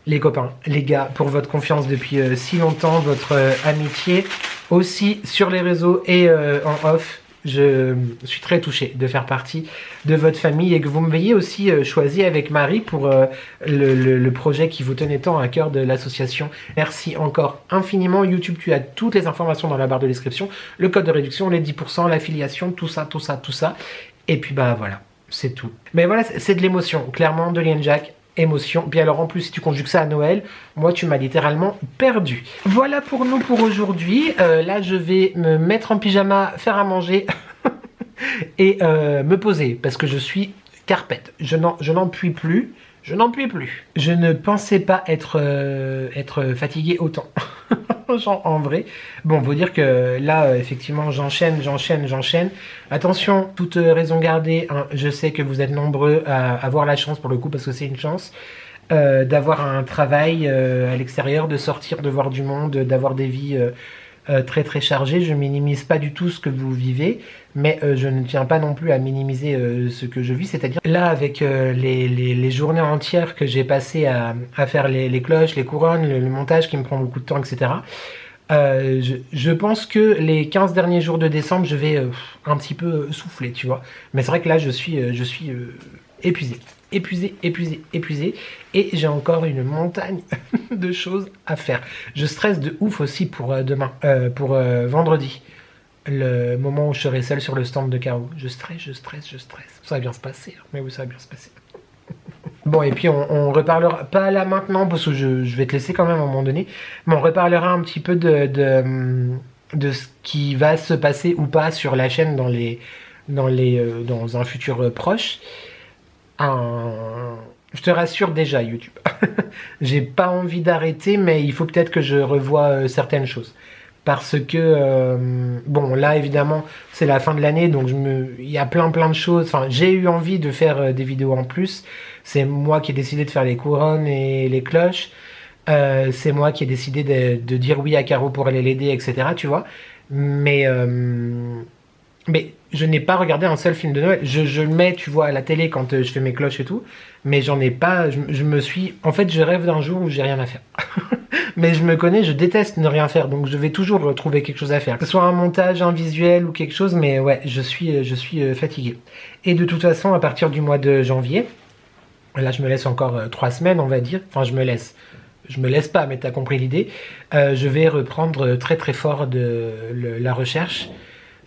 B: les copains, les gars, pour votre confiance depuis si longtemps, votre amitié, aussi sur les réseaux et en off. Je suis très touché de faire partie de votre famille et que vous m'ayez aussi choisi avec Marie pour le projet qui vous tenait tant à cœur de l'association. Merci encore infiniment. YouTube, tu as toutes les informations dans la barre de description. Le code de réduction, les 10%, l'affiliation, tout ça. Et puis bah voilà, c'est tout. Mais voilà, c'est de l'émotion. Clairement, de Lee & Jack. Émotion. Puis alors en plus si tu conjugues ça à Noël, moi tu m'as littéralement perdu. Voilà pour nous pour aujourd'hui. Là je vais me mettre en pyjama, faire à manger et me poser parce que je suis carpette. Je n'en puis plus. Je n'en puis plus. Je ne pensais pas être fatigué autant. Genre en vrai. Bon, faut dire que là, effectivement, j'enchaîne. Attention, toute raison gardée, hein, je sais que vous êtes nombreux à avoir la chance, pour le coup, parce que c'est une chance, d'avoir un travail à l'extérieur, de sortir, de voir du monde, d'avoir des vies très très chargé. Je minimise pas du tout ce que vous vivez, mais je ne tiens pas non plus à minimiser ce que je vis. C'est-à-dire là, avec les journées entières que j'ai passées à faire les cloches, les couronnes, le montage qui me prend beaucoup de temps, etc. Je pense que les 15 derniers jours de décembre, je vais un petit peu souffler, tu vois. Mais c'est vrai que là, je suis épuisé. Épuisé. Et j'ai encore une montagne de choses à faire. Je stresse de ouf aussi pour demain, pour vendredi. Le moment où je serai seul sur le stand de Caro. Je stresse. Ça va bien se passer, hein. Mais oui, ça va bien se passer. Bon, et puis on reparlera, pas là maintenant, parce que je vais te laisser quand même à un moment donné, mais on reparlera un petit peu de ce qui va se passer ou pas sur la chaîne dans un futur proche. Je te rassure déjà, YouTube. J'ai pas envie d'arrêter, mais il faut peut-être que je revoie certaines choses. Parce que, bon, là, évidemment, c'est la fin de l'année, donc il y a plein de choses. Enfin, j'ai eu envie de faire des vidéos en plus. C'est moi qui ai décidé de faire les couronnes et les cloches. C'est moi qui ai décidé de dire oui à Caro pour aller l'aider, etc., tu vois. Mais je n'ai pas regardé un seul film de Noël. Je le mets, tu vois, à la télé quand je fais mes cloches et tout. Mais j'en ai pas... Je me suis... En fait, je rêve d'un jour où j'ai rien à faire. Mais je me connais, je déteste ne rien faire. Donc je vais toujours trouver quelque chose à faire. Que ce soit un montage, un visuel ou quelque chose. Mais ouais, je suis fatigué. Et de toute façon, à partir du mois de janvier... Là, je me laisse encore 3 semaines, on va dire. Enfin, je me laisse pas, mais tu as compris l'idée. Je vais reprendre très très fort la recherche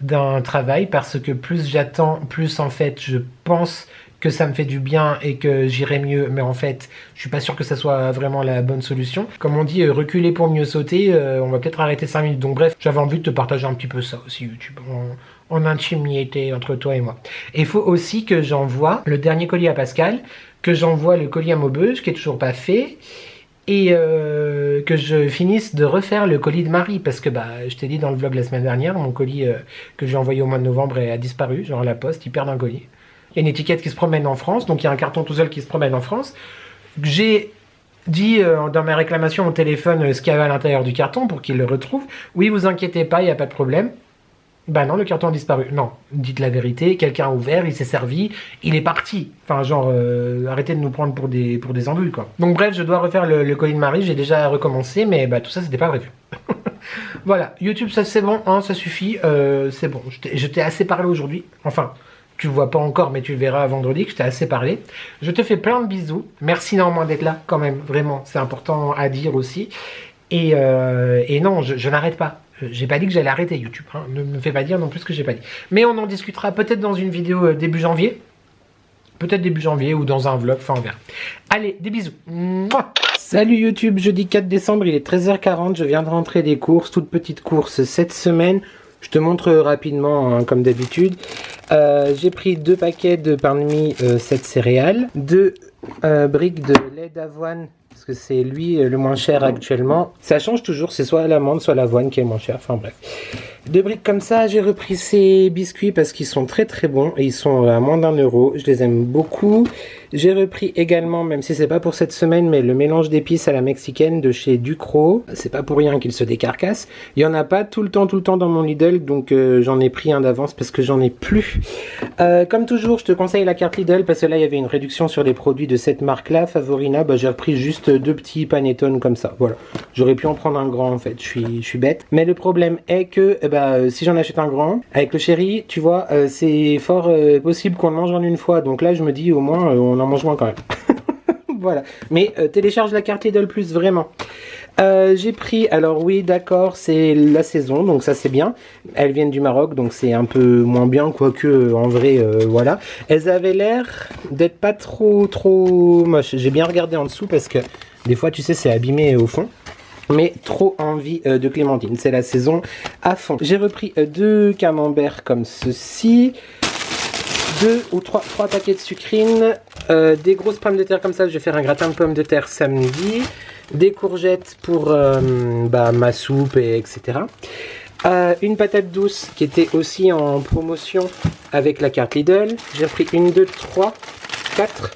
B: d'un travail parce que plus j'attends, plus en fait je pense que ça me fait du bien et que j'irai mieux, mais en fait je suis pas sûr que ça soit vraiment la bonne solution. Comme on dit, reculer pour mieux sauter, on va peut-être arrêter 5 minutes. Donc bref, j'avais envie de te partager un petit peu ça aussi, YouTube, en intimité entre toi et moi. Et il faut aussi que j'envoie le dernier colis à Pascal, que j'envoie le colis à Maubeuge qui est toujours pas fait, et que je finisse de refaire le colis de Marie, parce que je t'ai dit dans le vlog la semaine dernière, mon colis que j'ai envoyé au mois de novembre a disparu, genre la poste, ils perdent un colis. Il y a une étiquette qui se promène en France, donc il y a un carton tout seul qui se promène en France. J'ai dit dans ma réclamation au téléphone ce qu'il y avait à l'intérieur du carton pour qu'il le retrouve. Oui, vous inquiétez pas, il n'y a pas de problème. Bah non, le carton a disparu. Non, dites la vérité, quelqu'un a ouvert, il s'est servi, il est parti. Enfin, genre, arrêtez de nous prendre pour des andules, quoi. Donc bref, je dois refaire le colis de Marie, j'ai déjà recommencé, mais tout ça, c'était pas prévu. Voilà, YouTube, ça c'est bon, hein, ça suffit, c'est bon. Je t'ai assez parlé aujourd'hui, enfin... Tu le vois pas encore, mais tu le verras vendredi, que je t'ai assez parlé. Je te fais plein de bisous. Merci néanmoins d'être là, quand même. Vraiment, c'est important à dire aussi. Et non, je n'arrête pas. J'ai pas dit que j'allais arrêter YouTube. Hein. Ne me fais pas dire non plus ce que j'ai pas dit. Mais on en discutera peut-être dans une vidéo début janvier. Peut-être début janvier ou dans un vlog. Enfin, on verra. Allez, des bisous. Mouah. Salut YouTube, jeudi 4 décembre, il est 13h40. Je viens de rentrer des courses, toutes petites courses cette semaine. Je te montre rapidement, hein, comme d'habitude. J'ai pris 2 paquets de pain de mie 7 céréales, 2 briques de lait d'avoine, parce que c'est lui le moins cher actuellement. Ça change toujours, c'est soit l'amande, soit l'avoine qui est moins cher, enfin bref. 2 briques comme ça, j'ai repris ces biscuits parce qu'ils sont très très bons et ils sont à moins d'1 euro, je les aime beaucoup. J'ai repris également, même si c'est pas pour cette semaine, mais le mélange d'épices à la mexicaine de chez Ducros. C'est pas pour rien qu'il se décarcasse. Il y en a pas tout le temps dans mon Lidl, donc j'en ai pris un d'avance parce que j'en ai plus. Comme toujours, je te conseille la carte Lidl parce que là il y avait une réduction sur les produits de cette marque-là, Favorina. J'ai repris juste 2 petits panettone comme ça. Voilà. J'aurais pu en prendre un grand en fait. Je suis bête. Mais le problème est que si j'en achète un grand, avec le chéri, tu vois, c'est fort possible qu'on le mange en une fois. Donc là, je me dis au moins on en mange moins quand même. Voilà. Mais télécharge la carte Lidl Plus, vraiment. J'ai pris, alors oui, d'accord, c'est la saison, donc ça c'est bien. Elles viennent du Maroc, donc c'est un peu moins bien, quoique en vrai, voilà. Elles avaient l'air d'être pas trop moches. J'ai bien regardé en dessous parce que des fois, tu sais, c'est abîmé au fond. Mais trop envie de clémentine, c'est la saison à fond. J'ai repris 2 camemberts comme ceci. 2 ou 3 paquets de sucrine, des grosses pommes de terre comme ça, je vais faire un gratin de pommes de terre samedi, des courgettes pour ma soupe, etc. Une patate douce qui était aussi en promotion avec la carte Lidl. J'ai pris 1, 2, 3, 4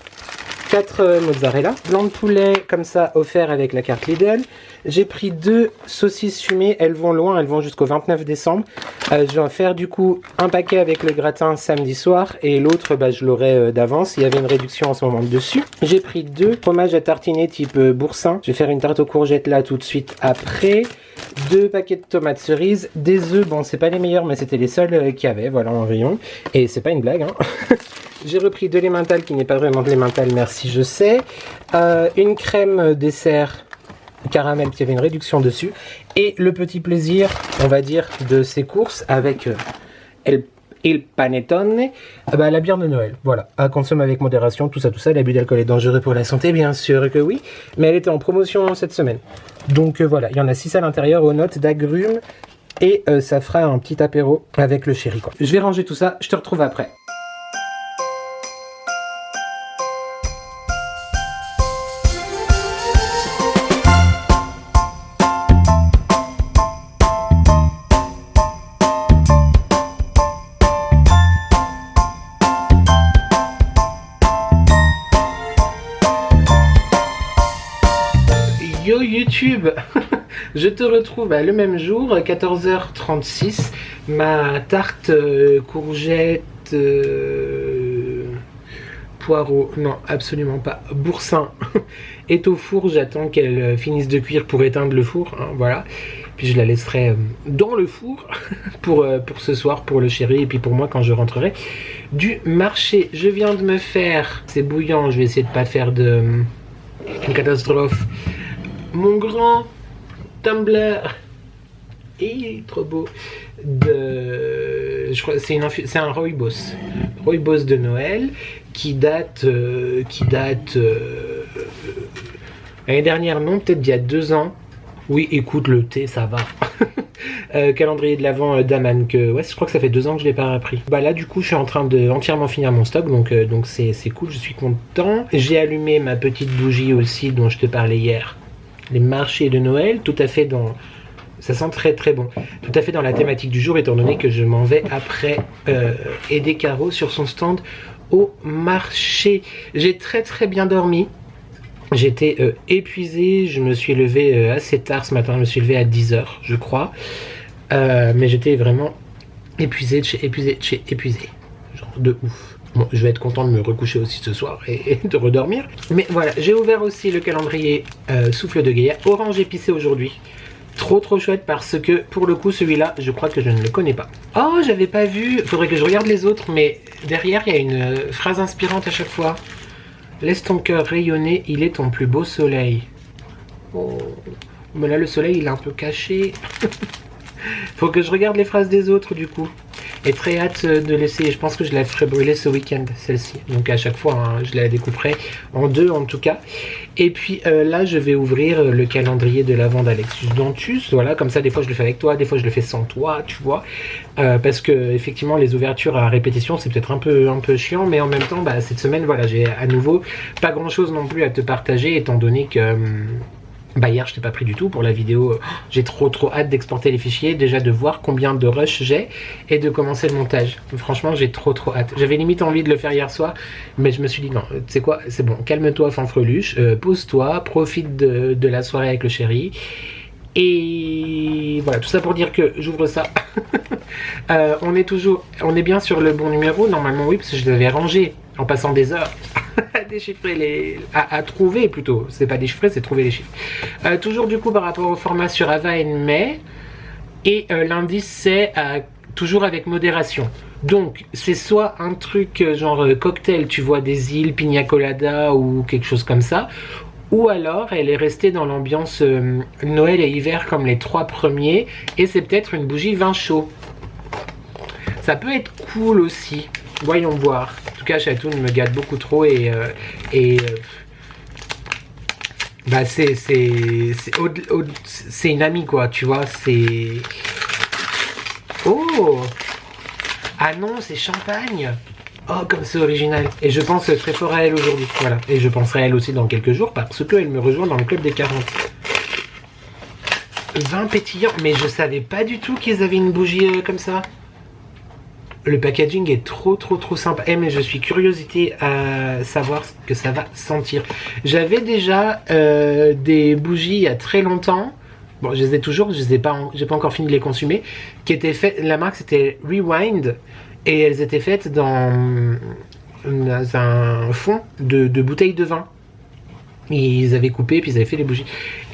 B: 4 mozzarella, blanc de poulet comme ça offert avec la carte Lidl. J'ai pris 2 saucisses fumées, elles vont loin, elles vont jusqu'au 29 décembre. Je vais faire du coup un paquet avec le gratin samedi soir et l'autre je l'aurai d'avance. Il y avait une réduction en ce moment dessus. J'ai pris 2 fromages à tartiner type boursin. Je vais faire une tarte aux courgettes là tout de suite après. 2 paquets de tomates cerises, des œufs, bon c'est pas les meilleurs mais c'était les seuls qu'il y avait, voilà en rayon. Et c'est pas une blague hein. J'ai repris de l'emmental qui n'est pas vraiment de l'emmental, merci je sais. Une crème dessert caramel qui avait une réduction dessus. Et le petit plaisir, on va dire, de ces courses avec il panettone, la bière de Noël. Voilà, à consommer avec modération, tout ça. L'abus d'alcool est dangereux pour la santé, bien sûr que oui. Mais elle était en promotion cette semaine. Donc voilà, il y en a 6 à l'intérieur aux notes d'agrumes. Et ça fera un petit apéro avec le chéri, quoi. Je vais ranger tout ça, je te retrouve après. Yo YouTube, je te retrouve le même jour, 14h36, ma tarte courgette, poireau, non absolument pas, boursin est au four, j'attends qu'elle finisse de cuire pour éteindre le four, hein, voilà, puis je la laisserai dans le four pour ce soir, pour le chéri et puis pour moi quand je rentrerai du marché. Je viens de me faire, c'est bouillant, je vais essayer de pas faire de catastrophe, mon grand tumbler, et trop beau, je crois c'est un rooibos de Noël qui date l'année dernière, non peut-être d'il y a 2 ans. Oui écoute, le thé ça va. Calendrier de l'Avent d'Aman, que ouais, je crois que ça fait 2 ans que je l'ai pas repris. Là du coup je suis en train de entièrement finir mon stock, donc c'est cool, je suis content. J'ai allumé ma petite bougie aussi dont je te parlais hier, les marchés de Noël, tout à fait dans... Ça sent très très bon. Tout à fait dans la thématique du jour, étant donné que je m'en vais après aider Caro sur son stand au marché. J'ai très très bien dormi. J'étais épuisé, je me suis levé assez tard ce matin, je me suis levé à 10h je crois. Mais j'étais vraiment épuisé, genre de ouf. Bon, je vais être content de me recoucher aussi ce soir et de redormir. Mais voilà, j'ai ouvert aussi le calendrier Souffle de Gaïa, orange épicé aujourd'hui. Trop chouette parce que pour le coup celui-là, je crois que je ne le connais pas. Oh, j'avais pas vu, faudrait que je regarde les autres, mais derrière il y a une phrase inspirante à chaque fois. Laisse ton cœur rayonner, il est ton plus beau soleil. Oh, mais là le soleil il est un peu caché. Faut que je regarde les phrases des autres du coup. Et très hâte de l'essayer. Je pense que je la ferai brûler ce week-end, celle-ci. Donc à chaque fois, hein, je la découperai en 2 en tout cas. Et puis là, je vais ouvrir le calendrier de l'Avent d'Alexus Dantus. Voilà, comme ça, des fois je le fais avec toi, des fois je le fais sans toi, tu vois. Parce que effectivement, les ouvertures à répétition, c'est peut-être un peu chiant, mais en même temps, cette semaine, voilà, j'ai à nouveau pas grand-chose non plus à te partager, étant donné que... hier je t'ai pas pris du tout pour la vidéo, j'ai trop hâte d'exporter les fichiers, déjà de voir combien de rush j'ai et de commencer le montage. Franchement j'ai trop hâte. J'avais limite envie de le faire hier soir, mais je me suis dit non, tu sais quoi, c'est bon, calme-toi fanfreluche, pose-toi, profite de la soirée avec le chéri. Et voilà, tout ça pour dire que j'ouvre ça. On est bien sur le bon numéro, normalement oui, parce que je l'avais rangé en passant des heures à déchiffrer à trouver plutôt, c'est pas déchiffrer, c'est trouver les chiffres. Toujours du coup par rapport au format sur Ava et May, et l'indice c'est toujours avec modération. Donc c'est soit un truc genre cocktail, tu vois, des îles, pina colada ou quelque chose comme ça, ou alors elle est restée dans l'ambiance Noël et hiver comme les 3 premiers, et c'est peut-être une bougie vin chaud. Ça peut être cool aussi, voyons voir. En tout cas Chatoun me gâte beaucoup trop et c'est une amie quoi, tu vois, c'est... Oh, ah non, c'est champagne. Oh, comme c'est original. Et je pense très fort à elle aujourd'hui. Voilà. Et je penserai à elle aussi dans quelques jours parce qu'elle me rejoint dans le club des 40. 20 pétillants. Mais je savais pas du tout qu'ils avaient une bougie comme ça. Le packaging est trop sympa. Mais je suis curiosité à savoir ce que ça va sentir. J'avais déjà des bougies il y a très longtemps. Bon, je les ai toujours, j'ai pas encore fini de les consommer. Qui étaient faites, la marque c'était Rewind. Et elles étaient faites dans un fond de bouteilles de vin. Ils avaient coupé puis ils avaient fait les bougies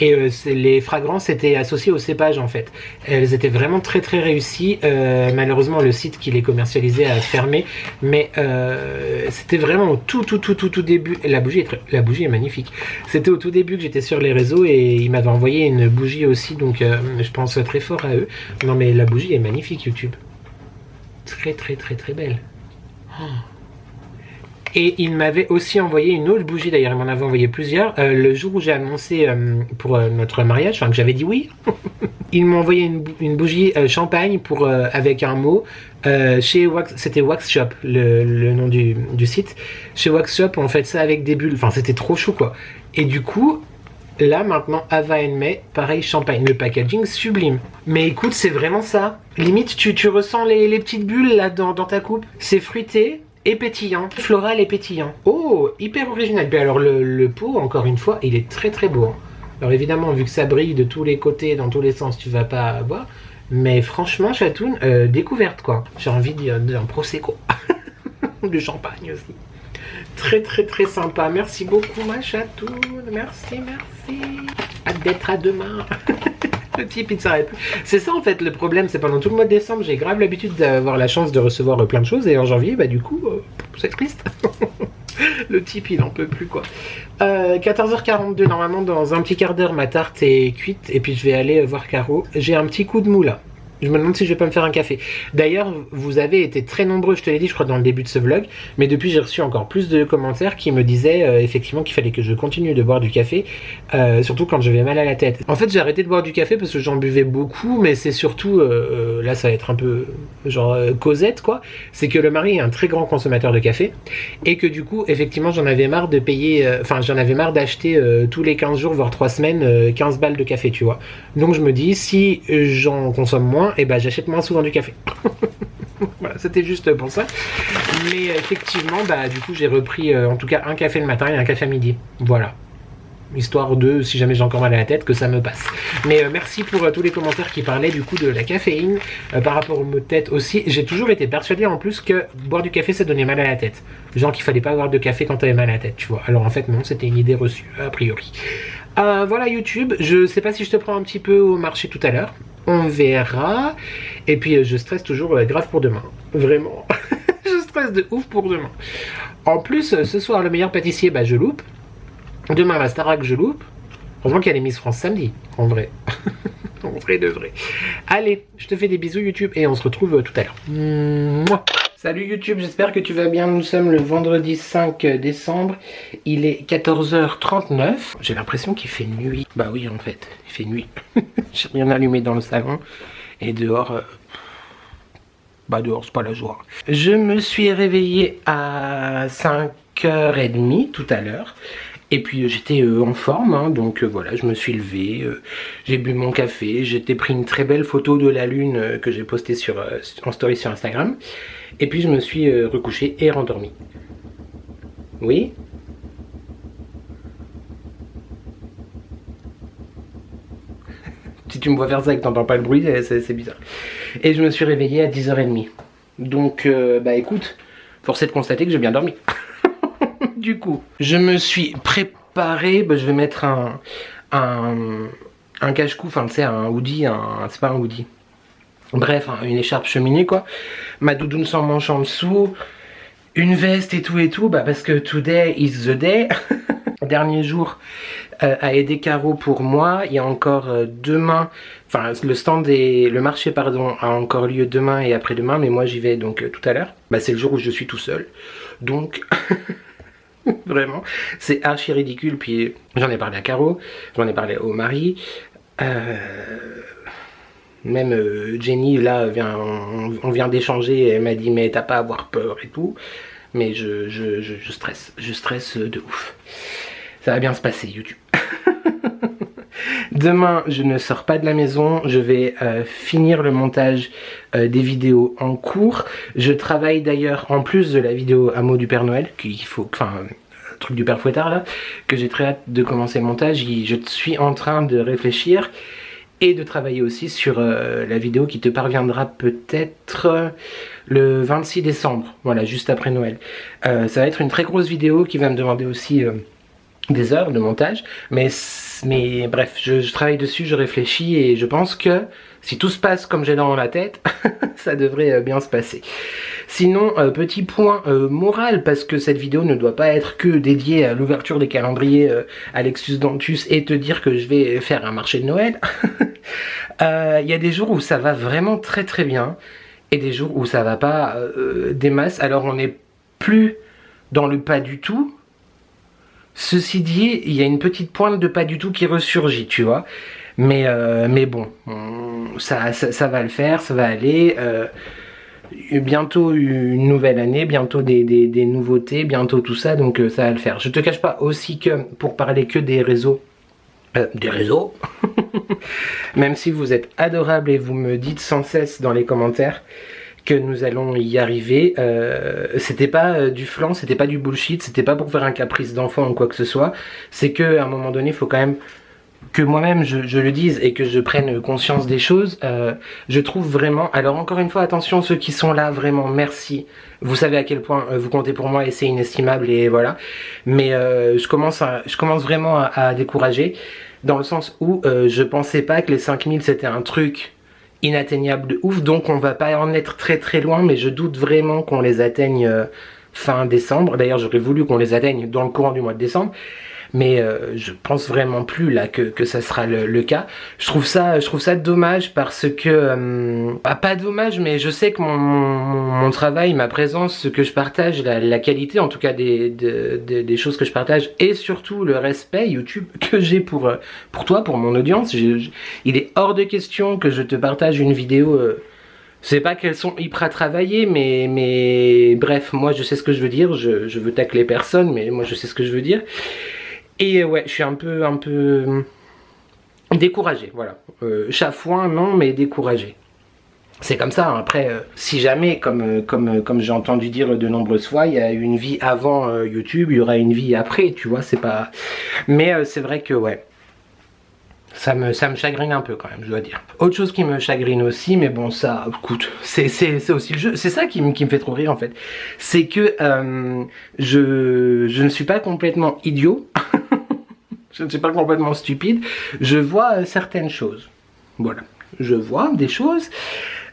B: et les fragrances étaient associées au cépage en fait. Elles étaient vraiment très réussies. Malheureusement le site qui les commercialisait a fermé, mais c'était vraiment au tout début. La bougie est magnifique. C'était au tout début que j'étais sur les réseaux et ils m'avaient envoyé une bougie aussi, donc je pense très fort à eux. Non mais la bougie est magnifique, YouTube. Très belle. Oh. Et il m'avait aussi envoyé une autre bougie, d'ailleurs il m'en avait envoyé plusieurs, le jour où j'ai annoncé pour notre mariage, enfin que j'avais dit oui. Il m'a envoyé une bougie champagne pour, avec un mot, chez Wax, c'était Wax Shop, le nom du site. Chez Wax Shop on fait ça avec des bulles, enfin c'était trop chou quoi. Et du coup, là maintenant, Ava and May, pareil champagne, le packaging sublime. Mais écoute, c'est vraiment ça. Limite tu ressens les petites bulles là dans ta coupe, c'est fruité. Et pétillant, floral et pétillant. Oh, hyper original. Et alors le pot, encore une fois, il est très beau. Hein. Alors évidemment, vu que ça brille de tous les côtés, dans tous les sens, tu vas pas boire. Mais franchement, Chatoun, découverte quoi. J'ai envie d'un prosecco. Du champagne aussi. Très sympa. Merci beaucoup ma Chatoun. Merci. Hâte d'être à demain. Le type il ne s'arrête plus. C'est ça en fait le problème, c'est pendant tout le mois de décembre j'ai grave l'habitude d'avoir la chance de recevoir plein de choses et en janvier bah du coup c'est triste. Le type il en peut plus quoi. 14h42 normalement, dans un petit quart d'heure ma tarte est cuite et puis je vais aller voir Caro. J'ai un petit coup de mou là. Je me demande si je vais pas me faire un café. D'ailleurs, vous avez été très nombreux, je te l'ai dit, je crois, dans le début de ce vlog. Mais depuis, j'ai reçu encore plus de commentaires qui me disaient effectivement qu'il fallait que je continue de boire du café. Surtout quand j'avais mal à la tête. En fait, j'ai arrêté de boire du café parce que j'en buvais beaucoup. Mais c'est surtout, là ça va être un peu genre causette quoi. C'est que le mari est un très grand consommateur de café. Et que du coup, effectivement, j'en avais marre de payer... Enfin, j'en avais marre d'acheter tous les 15 jours, voire 3 semaines, 15 balles de café, tu vois. Donc je me dis, si j'en consomme moins, et bah j'achète moins souvent du café. Voilà, c'était juste pour ça. Mais effectivement, bah du coup j'ai repris en tout cas un café le matin et un café à midi. Voilà. Histoire de, si jamais j'ai encore mal à la tête, que ça me passe. Mais merci pour tous les commentaires qui parlaient du coup de la caféine par rapport aux maux de tête aussi. J'ai toujours été persuadé en plus que boire du café ça donnait mal à la tête. Genre qu'il fallait pas boire de café quand t'avais mal à la tête, tu vois. Alors en fait non, c'était une idée reçue a priori. Voilà YouTube, je sais pas si je te prends un petit peu au marché tout à l'heure. On verra. Et puis je stresse toujours grave pour demain. Vraiment. Je stresse de ouf pour demain. En plus, ce soir, le meilleur pâtissier, bah je loupe. Demain, la Starac, je loupe. Heureusement qu'il y a les Miss France samedi. En vrai. En vrai de vrai. Allez, je te fais des bisous YouTube et on se retrouve tout à l'heure. Mouah. Salut YouTube, j'espère que tu vas bien. Nous sommes le vendredi 5 décembre. Il est 14h39. J'ai l'impression qu'il fait nuit. Bah oui, en fait, il fait nuit. J'ai rien allumé dans le salon. Et dehors... Bah dehors, c'est pas la joie. Je me suis réveillé à 5h30 tout à l'heure. Et puis j'étais en forme, hein, donc voilà, je me suis levé, j'ai bu mon café, j'étais pris une très belle photo de la lune que j'ai postée en story sur Instagram. Et puis je me suis recouché et rendormi. Oui? Si tu me vois faire ça et que t'entends pas le bruit, c'est bizarre. Et je me suis réveillé à 10h30. Donc bah écoute, force est de constater que j'ai bien dormi. Du coup, je me suis préparé, bah, je vais mettre un cache-cou, enfin tu sais, un hoodie, c'est pas un hoodie. Bref, une écharpe cheminée quoi. Ma doudoune sans manche en dessous, une veste et tout, bah parce que today is the day. Dernier jour à aider Caro pour moi. Il y a encore demain, enfin le marché pardon a encore lieu demain et après-demain, mais moi j'y vais donc tout à l'heure. Bah c'est le jour où je suis tout seul, donc... Vraiment, c'est archi ridicule. Puis j'en ai parlé à Caro, j'en ai parlé au mari. Même Jenny, là, on vient d'échanger. Elle m'a dit, mais t'as pas à avoir peur et tout. Mais je stresse de ouf. Ça va bien se passer, YouTube. Demain, je ne sors pas de la maison, je vais finir le montage des vidéos en cours. Je travaille d'ailleurs, en plus de la vidéo Hameau du Père Noël, le truc du Père Fouettard là, que j'ai très hâte de commencer le montage. Je suis en train de réfléchir et de travailler aussi sur la vidéo qui te parviendra peut-être le 26 décembre, voilà, juste après Noël. Ça va être une très grosse vidéo qui va me demander aussi des heures de montage, mais bref, je travaille dessus, je réfléchis et je pense que si tout se passe comme j'ai dans la tête, ça devrait bien se passer. Sinon, petit point moral, parce que cette vidéo ne doit pas être que dédiée à l'ouverture des calendriers à Lexus Dantus et te dire que je vais faire un marché de Noël. Il y a des jours où ça va vraiment très très bien et des jours où ça va pas des masses. Alors on n'est plus dans le pas du tout. Ceci dit, il y a une petite pointe de pas du tout qui ressurgit, tu vois. Mais bon, ça va le faire, ça va aller. Bientôt une nouvelle année, bientôt des nouveautés, bientôt tout ça, donc ça va le faire. Je te cache pas aussi que, pour parler que des réseaux, même si vous êtes adorables et vous me dites sans cesse dans les commentaires que nous allons y arriver, c'était pas du flan, c'était pas du bullshit, c'était pas pour faire un caprice d'enfant ou quoi que ce soit, c'est que à un moment donné il faut quand même que moi-même je le dise et que je prenne conscience des choses. Je trouve vraiment, alors encore une fois attention ceux qui sont là, vraiment merci, vous savez à quel point vous comptez pour moi et c'est inestimable et voilà, mais je commence vraiment à décourager, dans le sens où je pensais pas que les 5000 c'était un truc inatteignable de ouf, donc on va pas en être très très loin, mais je doute vraiment qu'on les atteigne fin décembre. D'ailleurs j'aurais voulu qu'on les atteigne dans le courant du mois de décembre, mais je pense vraiment plus là que ça sera le cas. Je trouve ça dommage parce que pas dommage, mais je sais que mon travail, ma présence, ce que je partage, la qualité en tout cas des choses que je partage, et surtout le respect YouTube que j'ai pour toi, pour mon audience, il est hors de question que je te partage une vidéo c'est pas qu'elles sont hyper travaillées, mais bref, moi je sais ce que je veux dire, je veux tacler personne, mais moi je sais ce que je veux dire. Et ouais, je suis un peu découragé, voilà. Chafouin, non, mais découragé. C'est comme ça, hein. Après, si jamais, comme j'ai entendu dire de nombreuses fois, il y a une vie avant YouTube, il y aura une vie après, tu vois, c'est pas... Mais c'est vrai que, ouais, ça me chagrine un peu quand même, je dois dire. Autre chose qui me chagrine aussi, mais bon ça, écoute, c'est aussi le jeu. C'est ça qui me fait trop rire en fait. C'est que je ne suis pas complètement idiot. Je ne suis pas complètement stupide. Je vois certaines choses. Voilà. Je vois des choses.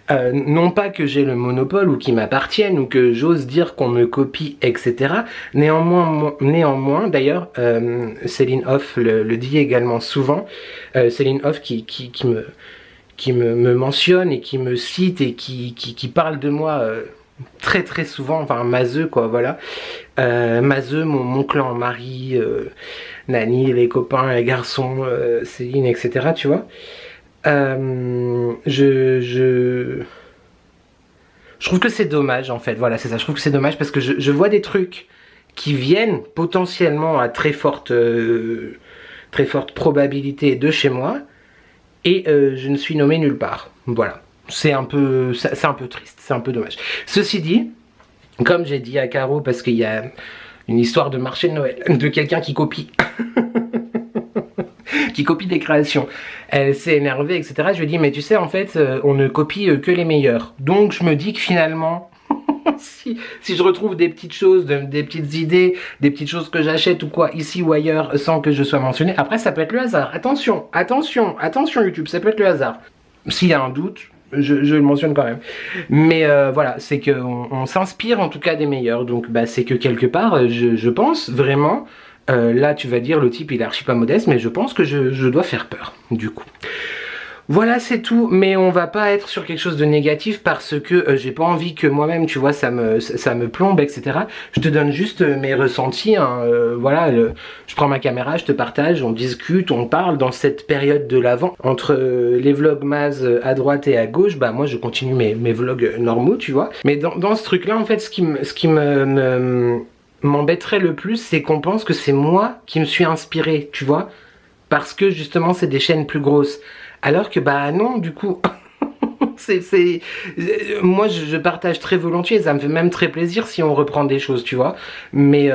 B: Non pas que j'ai le monopole ou qui m'appartiennent ou que j'ose dire qu'on me copie, etc. Néanmoins d'ailleurs, Céline Hoff le dit également souvent. Céline Hoff qui me mentionne et qui me cite et qui parle de moi très très souvent, enfin Mazeux quoi, voilà. Mazeux, mon clan, Marie, Nani, les copains, les garçons, Céline, etc. Tu vois. Je trouve que c'est dommage en fait, voilà c'est ça, je trouve que c'est dommage parce que je vois des trucs qui viennent potentiellement à très forte probabilité de chez moi et je ne suis nommé nulle part, voilà, c'est un peu triste, c'est un peu dommage. Ceci dit, comme j'ai dit à Caro, parce qu'il y a une histoire de marché de Noël, de quelqu'un qui copie qui copie des créations, elle s'est énervée, etc. Je lui ai dit mais tu sais en fait on ne copie que les meilleurs, donc je me dis que finalement si je retrouve des petites choses, des petites idées, des petites choses que j'achète ou quoi ici ou ailleurs sans que je sois mentionné, après ça peut être le hasard, attention YouTube, ça peut être le hasard, s'il y a un doute je le mentionne quand même, mais voilà, c'est qu'on s'inspire en tout cas des meilleurs, donc bah, c'est que quelque part je pense vraiment là tu vas dire le type il est archi pas modeste, mais je pense que je dois faire peur du coup. Voilà c'est tout, mais on va pas être sur quelque chose de négatif parce que j'ai pas envie que moi-même tu vois ça me plombe, etc. Je te donne juste mes ressentis, hein, voilà, je prends ma caméra, je te partage, on discute, on parle dans cette période de l'avant, entre les vlogmas à droite et à gauche, bah moi je continue mes vlogs normaux tu vois, mais dans ce truc là en fait ce qui m'embêterait le plus c'est qu'on pense que c'est moi qui me suis inspiré, tu vois. parce que justement c'est des chaînes plus grosses. Alors que bah non, du coup... Moi je partage très volontiers, ça me fait même très plaisir si on reprend des choses, tu vois. Mais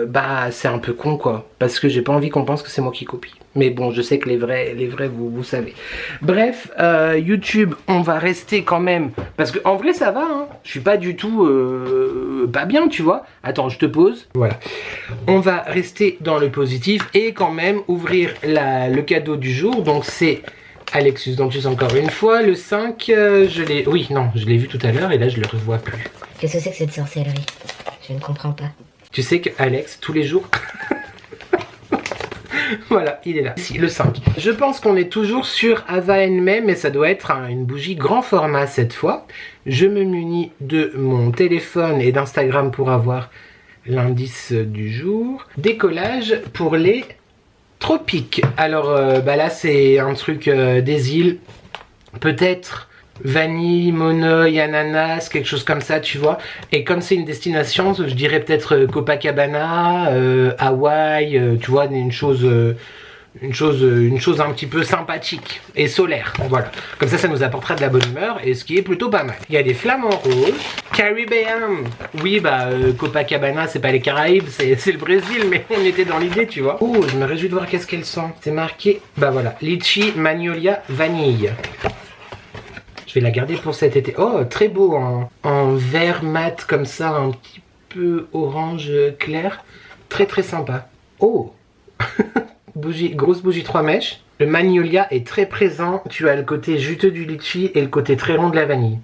B: bah c'est un peu con quoi, parce que j'ai pas envie qu'on pense que c'est moi qui copie. Mais bon, je sais que les vrais vous savez. Bref, YouTube, on va rester quand même, parce que en vrai ça va, hein. Je suis pas du tout pas bien, tu vois. Attends, je te pose. Voilà. On va rester dans le positif et quand même ouvrir le cadeau du jour. Donc c'est Alexus Dentus encore une fois, le 5, je l'ai... Oui, non, je l'ai vu tout à l'heure et là je le revois plus.
C: Qu'est-ce que c'est que cette sorcellerie? Je ne comprends pas.
B: Tu sais que Alex, tous les jours... Voilà, il est là. Ici, le 5. Je pense qu'on est toujours sur Ava and May, mais ça doit être une bougie grand format cette fois. Je me munis de mon téléphone et d'Instagram pour avoir l'indice du jour. Décollage pour les... tropique. Alors bah là c'est un truc des îles, peut-être vanille, monoï, ananas, quelque chose comme ça, tu vois. Et comme c'est une destination, je dirais peut-être Copacabana, Hawaï, tu vois, une chose un petit peu sympathique et solaire. Voilà. Comme ça nous apportera de la bonne humeur et ce qui est plutôt pas mal. Il y a des flamants roses. Caribbean. Oui, bah, Copacabana, c'est pas les Caraïbes, c'est le Brésil, mais on était dans l'idée, tu vois. Oh, je me réjouis de voir qu'est-ce qu'elles sont. C'est marqué, bah voilà, litchi, magnolia, vanille. Je vais la garder pour cet été. Oh, très beau, en vert mat comme ça, un petit peu orange clair. Très très sympa. Oh. Bougie, grosse bougie 3 mèches. Le magnolia est très présent. Tu as le côté juteux du litchi et le côté très rond de la vanille.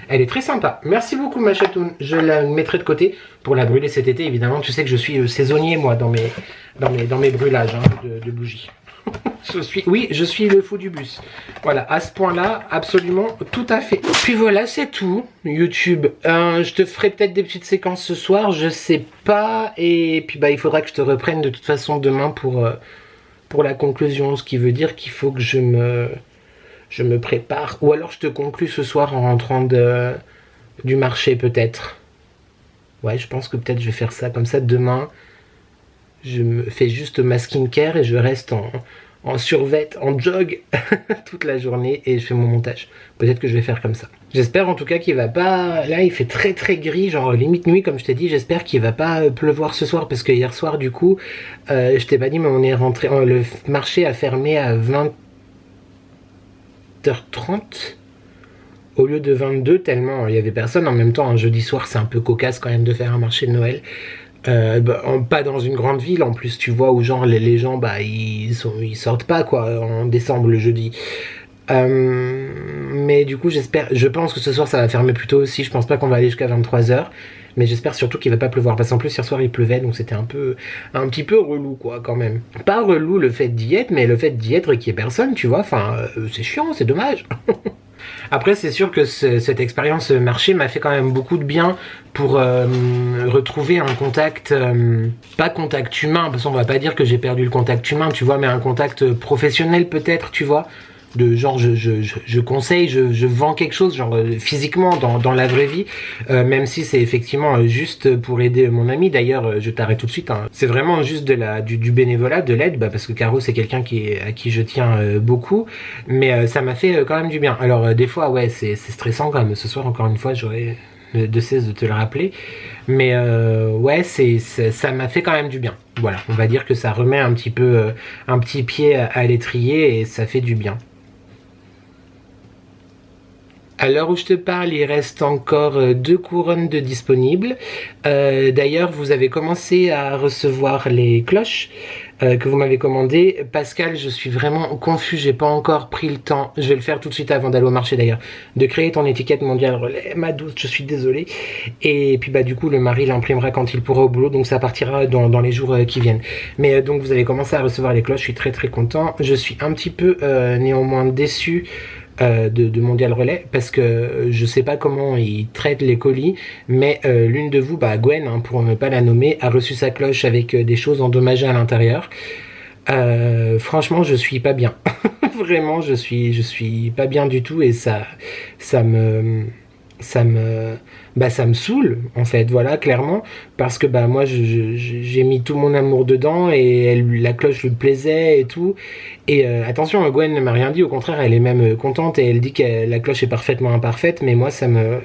B: Elle est très sympa. Merci beaucoup ma chatoune. Je la mettrai de côté pour la brûler cet été. Évidemment, tu sais que je suis saisonnier moi dans mes brûlages hein, de bougies. Je suis le fou du bus. Voilà, à ce point-là, absolument, tout à fait. Puis voilà, c'est tout. YouTube, je te ferai peut-être des petites séquences ce soir, je sais pas. Et puis bah, il faudra que je te reprenne de toute façon demain pour la conclusion, ce qui veut dire qu'il faut que je me prépare. Ou alors je te conclue ce soir en rentrant du marché peut-être. Ouais, je pense que peut-être je vais faire ça. Comme ça, demain, je me fais juste ma skincare et je reste en survêt, en jog toute la journée et je fais mon montage. Peut-être que je vais faire comme ça. J'espère en tout cas qu'il va pas... Là, il fait très très gris, genre limite nuit comme je t'ai dit. J'espère qu'il va pas pleuvoir ce soir parce que hier soir, du coup, je t'ai pas dit, mais on est rentré... le marché a fermé à 20h30 au lieu de 22 tellement il y avait personne. En même temps, un jeudi soir, c'est un peu cocasse quand même de faire un marché de Noël. Pas dans une grande ville en plus, tu vois, où genre les gens bah ils sortent pas quoi en décembre le jeudi. Mais du coup je pense que ce soir ça va fermer plus tôt aussi. Je pense pas qu'on va aller jusqu'à 23h, mais j'espère surtout qu'il va pas pleuvoir parce qu'en plus hier soir il pleuvait, donc c'était un petit peu relou quoi quand même. Pas relou le fait d'y être, mais le fait d'y être et qu'il y ait personne, tu vois, enfin c'est chiant, c'est dommage. Après c'est sûr que cette expérience marché m'a fait quand même beaucoup de bien pour retrouver un contact, pas contact humain, parce qu'on va pas dire que j'ai perdu le contact humain, tu vois, mais un contact professionnel peut-être, tu vois, de genre je conseille, je vends quelque chose, genre physiquement dans la vraie vie, même si c'est effectivement juste pour aider mon ami. D'ailleurs, je t'arrête tout de suite, hein. C'est vraiment juste du bénévolat, de l'aide, bah, parce que Caro c'est quelqu'un à qui je tiens beaucoup, mais ça m'a fait quand même du bien. Alors des fois ouais c'est stressant quand même. Ce soir encore une fois j'aurais de cesse de te le rappeler, mais ouais ça m'a fait quand même du bien. Voilà, on va dire que ça remet un petit peu un petit pied à l'étrier et ça fait du bien. À l'heure où je te parle, il reste encore 2 couronnes de disponibles. D'ailleurs, vous avez commencé à recevoir les cloches que vous m'avez commandées. Pascal, je suis vraiment confus, j'ai pas encore pris le temps. Je vais le faire tout de suite avant d'aller au marché d'ailleurs, de créer ton étiquette mondiale relais. Ma douce, je suis désolée. Et puis bah du coup, le mari l'imprimera quand il pourra au boulot, donc ça partira dans les jours qui viennent. Mais donc vous avez commencé à recevoir les cloches, je suis très très content. Je suis un petit peu néanmoins déçu de Mondial Relais parce que je sais pas comment ils traitent les colis, mais l'une de vous, bah Gwen hein, pour ne pas la nommer, a reçu sa cloche avec des choses endommagées à l'intérieur. Franchement je suis pas bien. Vraiment je suis pas bien du tout et ça ça me saoule en fait, voilà, clairement, parce que bah moi j'ai mis tout mon amour dedans et la cloche lui plaisait et tout. Et attention, Gwen ne m'a rien dit, au contraire, elle est même contente et elle dit que la cloche est parfaitement imparfaite, mais moi ça me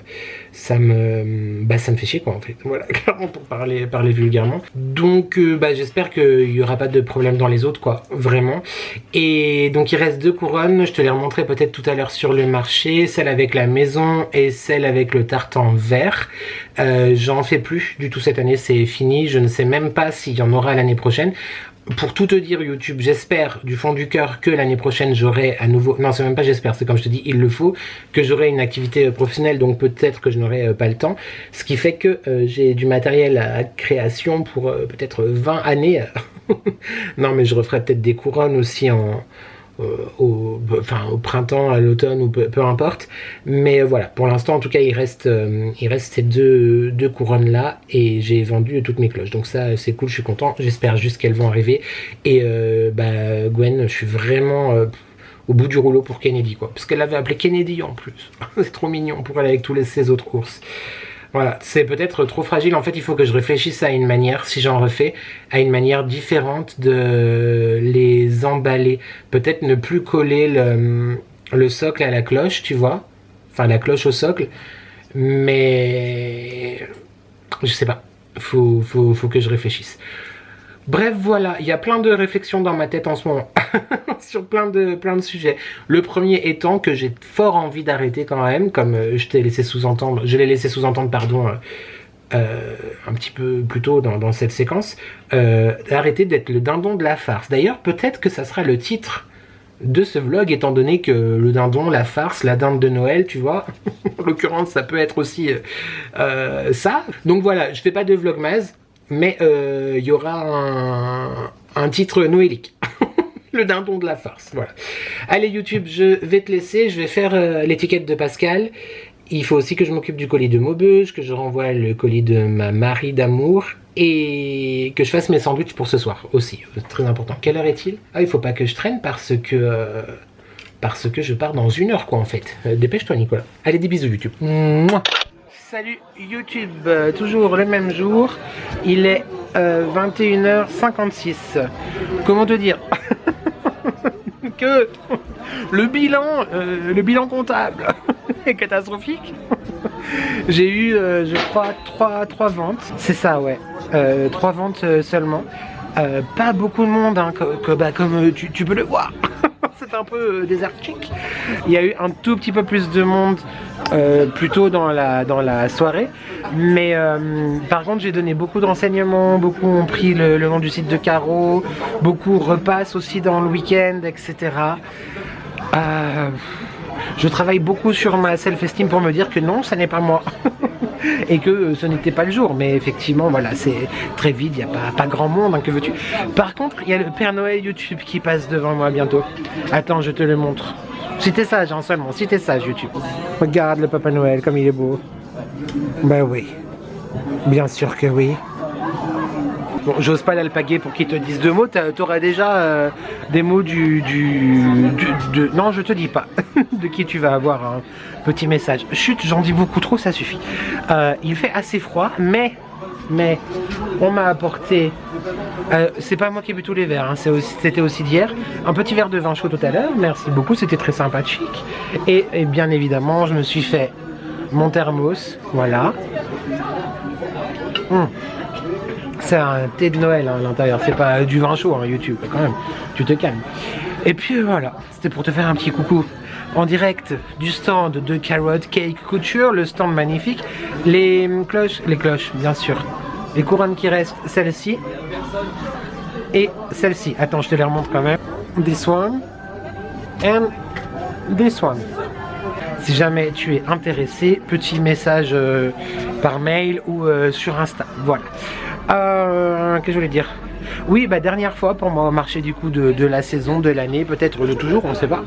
B: fait chier quoi en fait, voilà, clairement, pour parler vulgairement. Donc j'espère qu'il y aura pas de problème dans les autres quoi, vraiment. Et donc il reste 2 couronnes, je te les remontrerai peut-être tout à l'heure sur le marché, celle avec la maison et celle avec le tartan vert. J'en fais plus du tout cette année, c'est fini, je ne sais même pas s'il y en aura l'année prochaine. Pour tout te dire, YouTube, j'espère du fond du cœur que l'année prochaine j'aurai à nouveau, non c'est même pas j'espère, c'est comme je te dis, il le faut, que j'aurai une activité professionnelle, donc peut-être que je n'aurai pas le temps, ce qui fait que j'ai du matériel à création pour peut-être 20 années. Non mais je referai peut-être des couronnes aussi au printemps, à l'automne ou peu importe, mais voilà, pour l'instant en tout cas il reste ces deux couronnes là et j'ai vendu toutes mes cloches, donc ça c'est cool, je suis content, j'espère juste qu'elles vont arriver. Et Gwen, je suis vraiment au bout du rouleau pour Kennedy quoi, parce qu'elle l'avait appelé Kennedy en plus. C'est trop mignon pour aller avec tous ses autres courses. Voilà, c'est peut-être trop fragile. En fait, il faut que je réfléchisse à une manière, si j'en refais, à une manière différente de les emballer. Peut-être ne plus coller le socle à la cloche, tu vois. Enfin, la cloche au socle. Mais je sais pas. Faut que je réfléchisse. Bref, voilà, il y a plein de réflexions dans ma tête en ce moment sur plein de sujets. Le premier étant que j'ai fort envie d'arrêter quand même, comme je l'ai laissé sous-entendre, un petit peu plus tôt dans cette séquence, d'arrêter d'être le dindon de la farce. D'ailleurs, peut-être que ça sera le titre de ce vlog, étant donné que le dindon, la farce, la dinde de Noël, tu vois, en l'occurrence, ça peut être aussi ça. Donc voilà, je fais pas de vlogmas, mais il y aura un titre noélique. Le dindon de la farce, voilà. Allez YouTube, je vais te laisser, je vais faire l'étiquette de Pascal. Il faut aussi que je m'occupe du colis de Maubeuge, que je renvoie le colis de ma Marie d'amour et que je fasse mes sandwichs pour ce soir aussi, très important. Quelle heure est-il? Ah, il faut pas que je traîne parce que je pars dans 1 heure quoi en fait. Dépêche-toi Nicolas. Allez, des bisous YouTube. Mouah. Salut YouTube, toujours le même jour, il est 21h56. Comment te dire que le bilan comptable est catastrophique. J'ai eu, je crois, 3 ventes, c'est ça ouais, 3 ventes seulement. Pas beaucoup de monde, hein, comme tu peux le voir. C'est un peu désertique. Il y a eu un tout petit peu plus de monde plus tôt dans la soirée, mais par contre j'ai donné beaucoup de renseignements, beaucoup ont pris le nom du site de Caro, beaucoup repassent aussi dans le week-end, etc. Je travaille beaucoup sur ma self-esteem pour me dire que non, ça n'est pas moi. Et que ce n'était pas le jour, mais effectivement voilà, c'est très vide, il n'y a pas grand monde, hein, que veux-tu. Par contre il y a le Père Noël YouTube qui passe devant moi bientôt. Attends, je te le montre. Si t'es sage, hein, seulement, si t'es sage YouTube. Regarde le Papa Noël comme il est beau. Ben oui, bien sûr que oui. Bon, j'ose pas l'alpaguer pour qu'il te dise 2 mots, t'auras déjà des mots non, je te dis pas de qui tu vas avoir un petit message. Chut, j'en dis beaucoup trop, ça suffit. Il fait assez froid, mais on m'a apporté, c'est pas moi qui ai bu tous les verres, hein, c'était aussi d'hier, un petit verre de vin chaud tout à l'heure, merci beaucoup, c'était très sympathique. Et bien évidemment, je me suis fait mon thermos, voilà. C'est un thé de Noël, hein, à l'intérieur, c'est pas du vin chaud, hein, YouTube, quand même, tu te calmes. Et puis voilà, c'était pour te faire un petit coucou en direct du stand de Carrot Cake Couture, le stand magnifique. Les cloches, bien sûr. Les couronnes qui restent, celle-ci et celle-ci. Attends, je te les remonte quand même. This one and this one. Si jamais tu es intéressé, petit message par mail ou sur Insta. Voilà. Qu'est-ce que je voulais dire? Oui, dernière fois pour moi au marché du coup de la saison, de l'année, peut-être de toujours, on ne sait pas.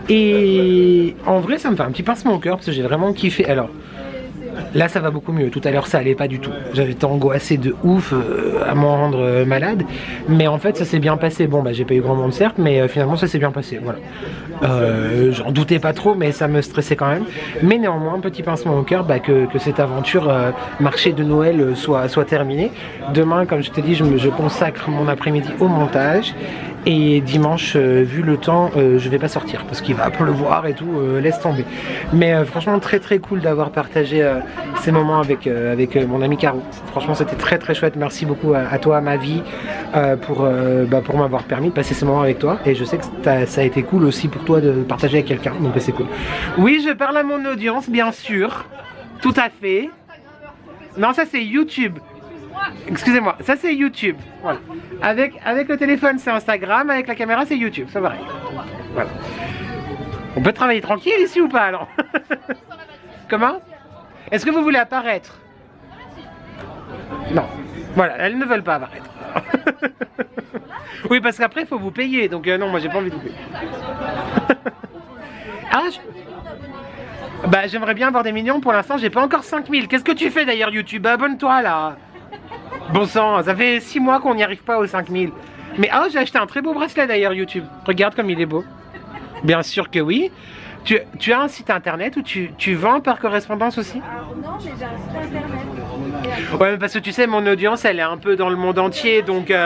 B: Et en vrai, ça me fait un petit pincement au cœur parce que j'ai vraiment kiffé. Alors, Là ça va beaucoup mieux, tout à l'heure ça allait pas du tout. J'avais été angoissé de ouf à m'en rendre malade. Mais en fait ça s'est bien passé. Bon bah j'ai pas eu grand monde certes, mais finalement ça s'est bien passé. Voilà. J'en doutais pas trop, mais ça me stressait quand même. Mais néanmoins, petit pincement au cœur que cette aventure marché de Noël soit terminée. Demain, comme je te dis, je consacre mon après-midi au montage. Et dimanche, vu le temps, je vais pas sortir parce qu'il va pleuvoir et tout, laisse tomber. Mais franchement, très très cool d'avoir partagé ces moments avec mon ami Caro. Franchement, c'était très très chouette. Merci beaucoup à toi, à ma vie, pour m'avoir permis de passer ces moments avec toi. Et je sais que ça a été cool aussi pour toi de partager avec quelqu'un, donc c'est cool. Oui, je parle à mon audience, bien sûr. Tout à fait. Non, ça c'est YouTube. Excusez-moi, ça c'est YouTube. Voilà. Avec le téléphone c'est Instagram, avec la caméra c'est YouTube, ça va. Voilà. On peut travailler tranquille ici ou pas alors? Comment? Est-ce que vous voulez apparaître? Non. Voilà, elles ne veulent pas apparaître. Oui, parce qu'après il faut vous payer, donc non, moi j'ai pas envie de vous payer. Ah, bah j'aimerais bien avoir des millions, pour l'instant j'ai pas encore 5000. Qu'est-ce que tu fais d'ailleurs YouTube? Abonne-toi là. Bon sang, ça fait 6 mois qu'on n'y arrive pas aux 5000. Mais oh, j'ai acheté un très beau bracelet d'ailleurs YouTube. Regarde comme il est beau. Bien sûr que oui. Tu as un site internet où tu vends par correspondance aussi?
D: Non, mais j'ai un site internet.
B: Ouais, mais parce que tu sais, mon audience elle est un peu dans le monde entier donc.
D: Mais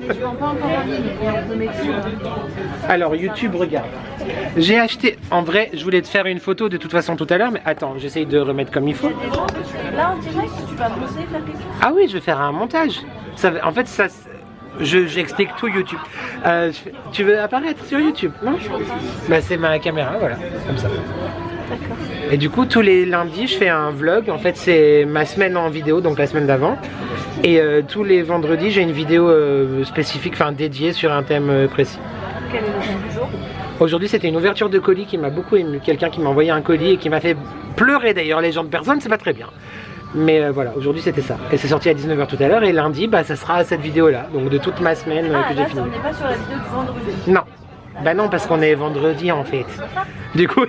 D: je vends pas encore en ligne, on peut m'écrire.
B: Alors YouTube, regarde. J'ai acheté, en vrai, je voulais te faire une photo de toute façon tout à l'heure, mais attends, j'essaye de remettre comme il faut.
D: Là en direct, tu vas monter, faire quelque chose?
B: Ah oui, je vais faire un montage. En fait, ça, j'explique tout YouTube. Tu veux apparaître sur YouTube, non? Bah c'est ma caméra, voilà, comme ça.
D: D'accord.
B: Et du coup, tous les lundis, je fais un vlog. En fait, c'est ma semaine en vidéo, donc la semaine d'avant. Et tous les vendredis, j'ai une vidéo spécifique, enfin dédiée sur un thème précis.
D: Quel est le thème du jour?
B: Aujourd'hui, c'était une ouverture de colis qui m'a beaucoup ému. Quelqu'un qui m'a envoyé un colis et qui m'a fait pleurer d'ailleurs. Les gens de personne, c'est pas très bien. Mais voilà, aujourd'hui c'était ça. Et c'est sorti à 19 h tout à l'heure. Et lundi, bah, ça sera cette vidéo-là. Donc de toute ma semaine que j'ai filmée.
D: On n'est pas sur la vidéo du vendredi.
B: Non. Bah non, parce qu'on est vendredi en fait. Du coup...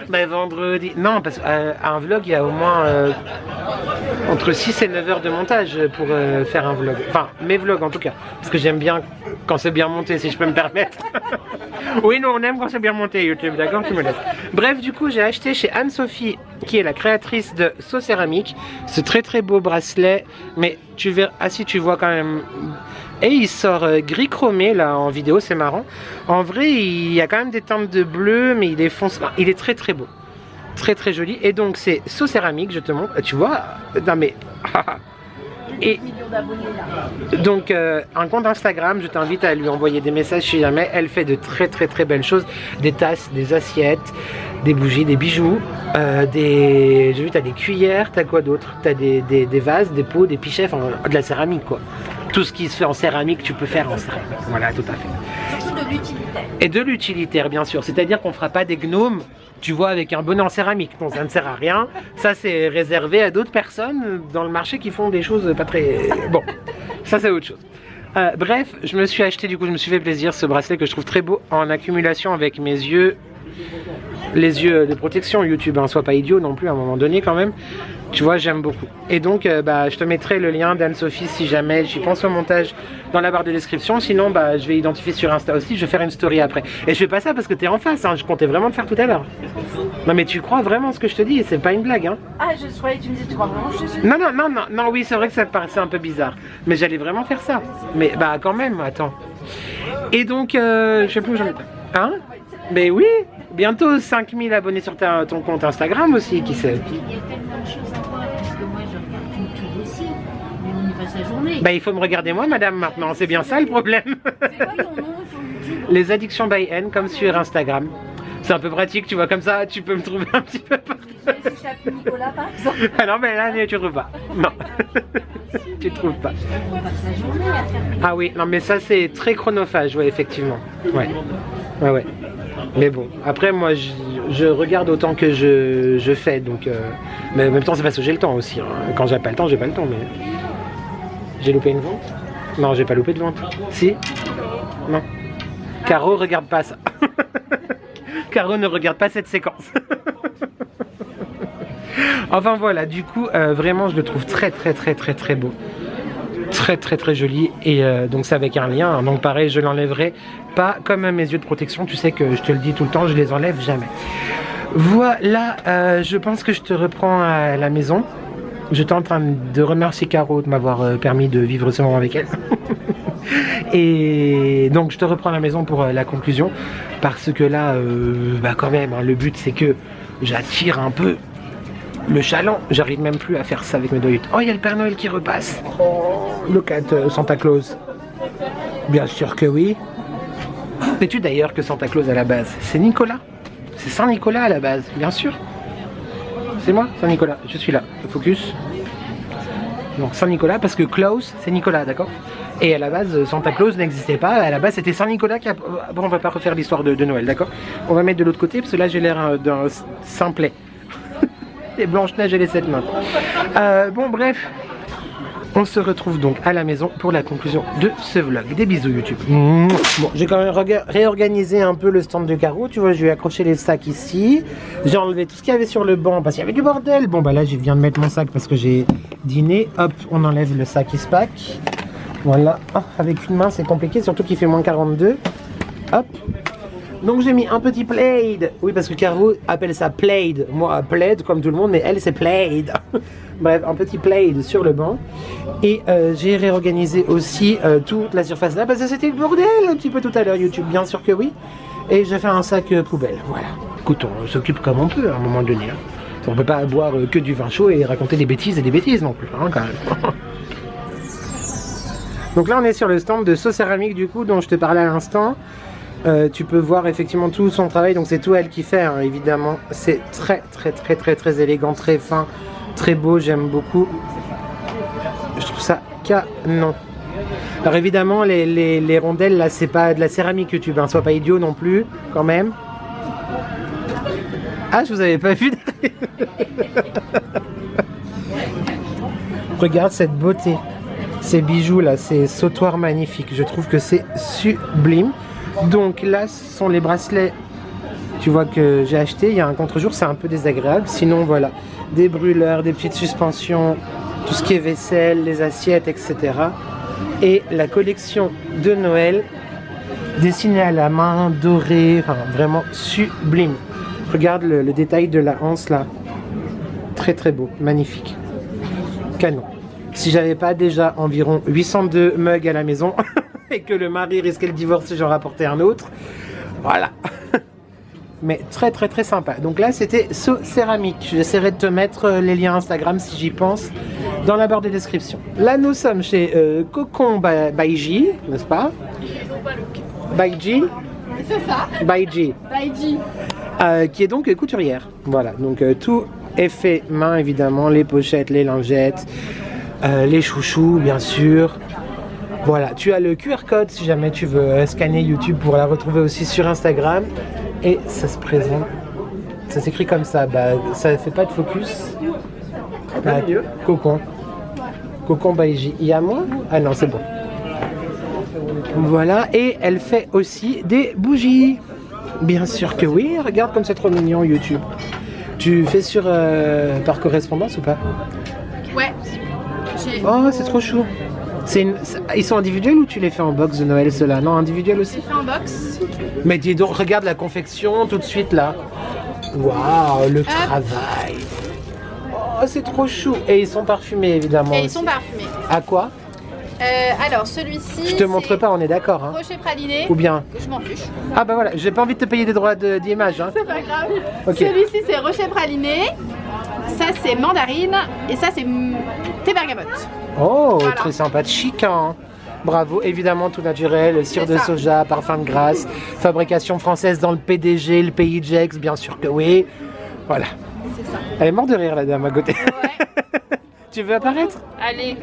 B: Bah vendredi... Non, parce qu'un vlog, il y a au moins entre 6 et 9 heures de montage pour faire un vlog. Enfin, mes vlogs en tout cas. Parce que j'aime bien quand c'est bien monté, si je peux me permettre. Oui, nous on aime quand c'est bien monté YouTube, d'accord? Tu me laisses. Bref, du coup, j'ai acheté chez Anne-Sophie, qui est la créatrice de So Céramique, ce très très beau bracelet. Mais tu verras, ah si tu vois quand même... Et il sort gris chromé là en vidéo, c'est marrant. En vrai, il y a quand même des teintes de bleu, mais il est foncé. Il est très très beau. Très très joli. Et donc c'est So Céramique, je te montre. Tu vois? Non mais... Et donc un compte Instagram, je t'invite à lui envoyer des messages si jamais. Elle fait de très très très belles choses. Des tasses, des assiettes, des bougies, des bijoux, j'ai vu t'as des cuillères, t'as quoi d'autre? T'as des vases, des pots, des pichets, enfin de la céramique quoi. Tout ce qui se fait en céramique, tu peux faire en céramique. Voilà, tout à fait.
D: Surtout de l'utilitaire.
B: Et de l'utilitaire, bien sûr. C'est-à-dire qu'on fera pas des gnomes, tu vois, avec un bonnet en céramique. Non, ça ne sert à rien. Ça, c'est réservé à d'autres personnes dans le marché qui font des choses pas très... Bon, ça, c'est autre chose. Bref, je me suis acheté, du coup, je me suis fait plaisir, ce bracelet que je trouve très beau en accumulation avec mes yeux. Les yeux de protection YouTube, hein, sois pas idiot non plus à un moment donné quand même. Tu vois, j'aime beaucoup. Et donc, bah, je te mettrai le lien d'Anne-Sophie si jamais j'y pense au montage dans la barre de description. Sinon, bah, je vais identifier sur Insta aussi. Je vais faire une story après. Et je fais pas ça parce que t'es en face. Hein. Je comptais vraiment le faire tout à l'heure. Non, mais tu crois vraiment ce que je te dis. C'est pas une blague. Hein.
D: Ah, je croyais que tu me disais, tu crois vraiment que je suis...
B: Non, oui, c'est vrai que ça te paraissait un peu bizarre. Mais j'allais vraiment faire ça. Mais bah, quand même, attends. Et donc, je sais plus où j'en étais. Hein? Mais oui, bientôt 5000 abonnés sur ton compte Instagram aussi, qui sait.
E: Il y a tellement de choses à voir parce que moi je regarde YouTube aussi, mais on y passe la journée.
B: Bah il faut me regarder moi madame maintenant, c'est bien ça le problème.
D: C'est quoi ton nom sur YouTube?
B: Les addictions by N comme sur Instagram. C'est un peu pratique, tu vois, comme ça tu peux me trouver un petit peu partout.
D: Si je tape Nicolas par exemple.
B: Ah non mais là tu trouves pas. Non. Tu trouves pas.
E: On passe la journée à faire.
B: Ah oui, non mais ça c'est très chronophage, ouais effectivement. Ouais. Ouais. Mais bon, après moi je regarde autant que je fais, donc mais en même temps c'est parce que j'ai le temps aussi, hein. Quand j'ai pas le temps, j'ai pas le temps, mais... J'ai loupé une vente? Non, j'ai pas loupé de vente. Si? Non. Caro regarde pas ça. Caro ne regarde pas cette séquence. Enfin voilà, du coup, vraiment, je le trouve très beau. Très joli. Et donc c'est avec un lien. Donc pareil, je l'enlèverai pas comme mes yeux de protection. Tu sais que je te le dis tout le temps, je les enlève jamais. Voilà, je pense que je te reprends à la maison. J'étais en train de remercier Caro de m'avoir permis de vivre ce moment avec elle. Et donc je te reprends à la maison pour la conclusion. Parce que là, quand même, hein, le but c'est que j'attire un peu le chaland. J'arrive même plus à faire ça avec mes doigts. Oh, il y a le Père Noël qui repasse. Oh, look at Santa Claus. Bien sûr que oui. Sais-tu d'ailleurs que Santa Claus à la base, c'est Nicolas? C'est Saint Nicolas à la base, bien sûr. C'est moi, Saint Nicolas, je suis là. Focus. Donc Saint Nicolas, parce que Klaus, c'est Nicolas, d'accord? Et à la base, Santa Claus n'existait pas. À la base, c'était Saint Nicolas qui a... Bon, on va pas refaire l'histoire de Noël, d'accord? On va mettre de l'autre côté, parce que là, j'ai l'air d'un simplet. Les Blanche-Neige et les 7 nains. Bon, bref. On se retrouve donc à la maison pour la conclusion de ce vlog. Des bisous YouTube. Bon, j'ai quand même réorganisé un peu le stand de Caro. Tu vois, je lui ai accroché les sacs ici. J'ai enlevé tout ce qu'il y avait sur le banc parce qu'il y avait du bordel. Bon, bah là, je viens de mettre mon sac parce que j'ai dîné. Hop, on enlève le sac Ispac. Voilà. Oh, avec une main, c'est compliqué, surtout qu'il fait moins 42. Hop. Donc j'ai mis un petit plaid. Oui, parce que Caro appelle ça plaid. Moi, plaid comme tout le monde, mais elle, c'est plaid. Bref, un petit plaid sur le banc. Et j'ai réorganisé aussi toute la surface là, parce que c'était le bordel un petit peu tout à l'heure YouTube, bien sûr que oui. Et j'ai fait un sac poubelle, voilà. Écoute, on s'occupe comme on peut à un moment donné. Hein. On peut pas boire que du vin chaud et raconter des bêtises et des bêtises non plus, hein, quand même. Donc là, on est sur le stand de Sauce Céramique, du coup, dont je te parlais à l'instant. Tu peux voir effectivement tout son travail, donc c'est tout elle qui fait, hein, évidemment. C'est très élégant, très fin, très beau, j'aime beaucoup. Je trouve ça canon. Alors évidemment, les rondelles, là, c'est pas de la céramique YouTube, hein, sois pas idiot non plus, quand même. Ah, je vous avais pas vu. Regarde cette beauté. Ces bijoux là, ces sautoirs magnifiques. Je trouve que c'est sublime. Donc là, ce sont les bracelets, tu vois, que j'ai acheté. Il y a un contre-jour, c'est un peu désagréable. Sinon, voilà, des brûleurs, des petites suspensions, tout ce qui est vaisselle, les assiettes, etc. Et la collection de Noël, dessinée à la main, dorée, enfin, vraiment sublime. Regarde le détail de la anse là. Très beau, magnifique. Canon. Si j'avais pas déjà environ 802 mugs à la maison et que le mari risquait le divorce si j'en rapportais un autre, voilà. Mais très sympa. Donc là, c'était So Céramique. J'essaierai de te mettre les liens Instagram si j'y pense dans la barre de description. Là, nous sommes chez Cocon Baiji, n'est-ce pas? Baiji.
D: C'est ça.
B: Baiji.
D: Baiji.
B: Qui est donc couturière. Voilà. Donc tout est fait main évidemment, les pochettes, les lingettes. Les chouchous, bien sûr. Voilà, tu as le QR code si jamais tu veux scanner YouTube pour la retrouver aussi sur Instagram. Et ça se présente. Ça s'écrit comme ça. Bah, ça fait pas de focus. Bah, Cocon. Cocon Baiji. Il y a moins? Ah non, c'est bon. Voilà, et elle fait aussi des bougies. Bien sûr que oui. Regarde comme c'est trop mignon YouTube. Tu fais sur par correspondance ou pas?
D: Ouais.
B: Oh, c'est trop chou. Ils sont individuels ou tu les fais en box de Noël, ceux-là? Non, individuels aussi?
D: Fait en box.
B: Mais dis donc, regarde la confection tout de suite là. Waouh, le travail. Oh, c'est trop chou. Et ils sont parfumés évidemment.
D: Et ils
B: aussi.
D: sont parfumés.
B: À quoi?
D: Alors celui-ci.
B: Je te montre pas, on est d'accord. Hein.
D: Rocher praliné.
B: Ou bien?
D: Je m'en fiche.
B: Ah bah voilà, j'ai pas envie de te payer des droits d'image. Hein.
D: C'est pas grave.
B: Ok.
D: Celui-ci c'est rocher praliné. Ça c'est mandarine. Et ça c'est thé bergamote.
B: Oh,
D: Voilà.
B: très sympathique. Hein. Bravo, évidemment tout naturel, cire
D: C'est
B: de
D: ça.
B: soja, parfum de grâce, fabrication française dans le PDG, le pays Jex, bien sûr que oui. Voilà.
D: C'est ça.
B: Elle est morte de rire la dame à côté.
D: Ouais.
B: Tu veux apparaître?
F: Allez,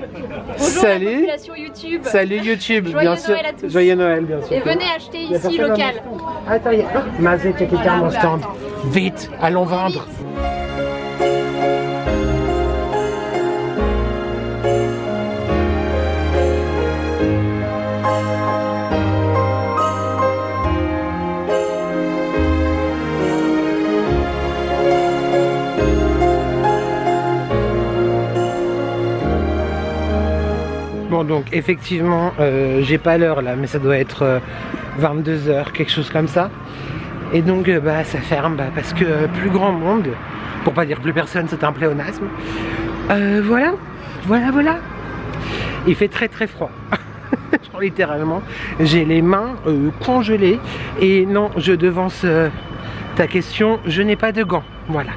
F: bonjour
B: Salut.
F: la population YouTube.
B: Salut YouTube,
F: Joyeux
B: bien sûr.
F: Noël à tous.
B: Joyeux Noël, bien sûr.
F: Et venez acheter
B: Il y a
F: ici
B: personne
F: local.
B: dans mon stand. Attends, il y a... Mazé, tu as quelqu'un à mon stand. Vite, allons vendre. Bon donc effectivement j'ai pas l'heure là mais ça doit être 22h, quelque chose comme ça. Et donc bah ça ferme parce que plus grand monde, pour pas dire plus personne, c'est un pléonasme. Voilà. Il fait très très froid. Genre littéralement, j'ai les mains congelées. Et non, je devance ta question, je n'ai pas de gants. Voilà.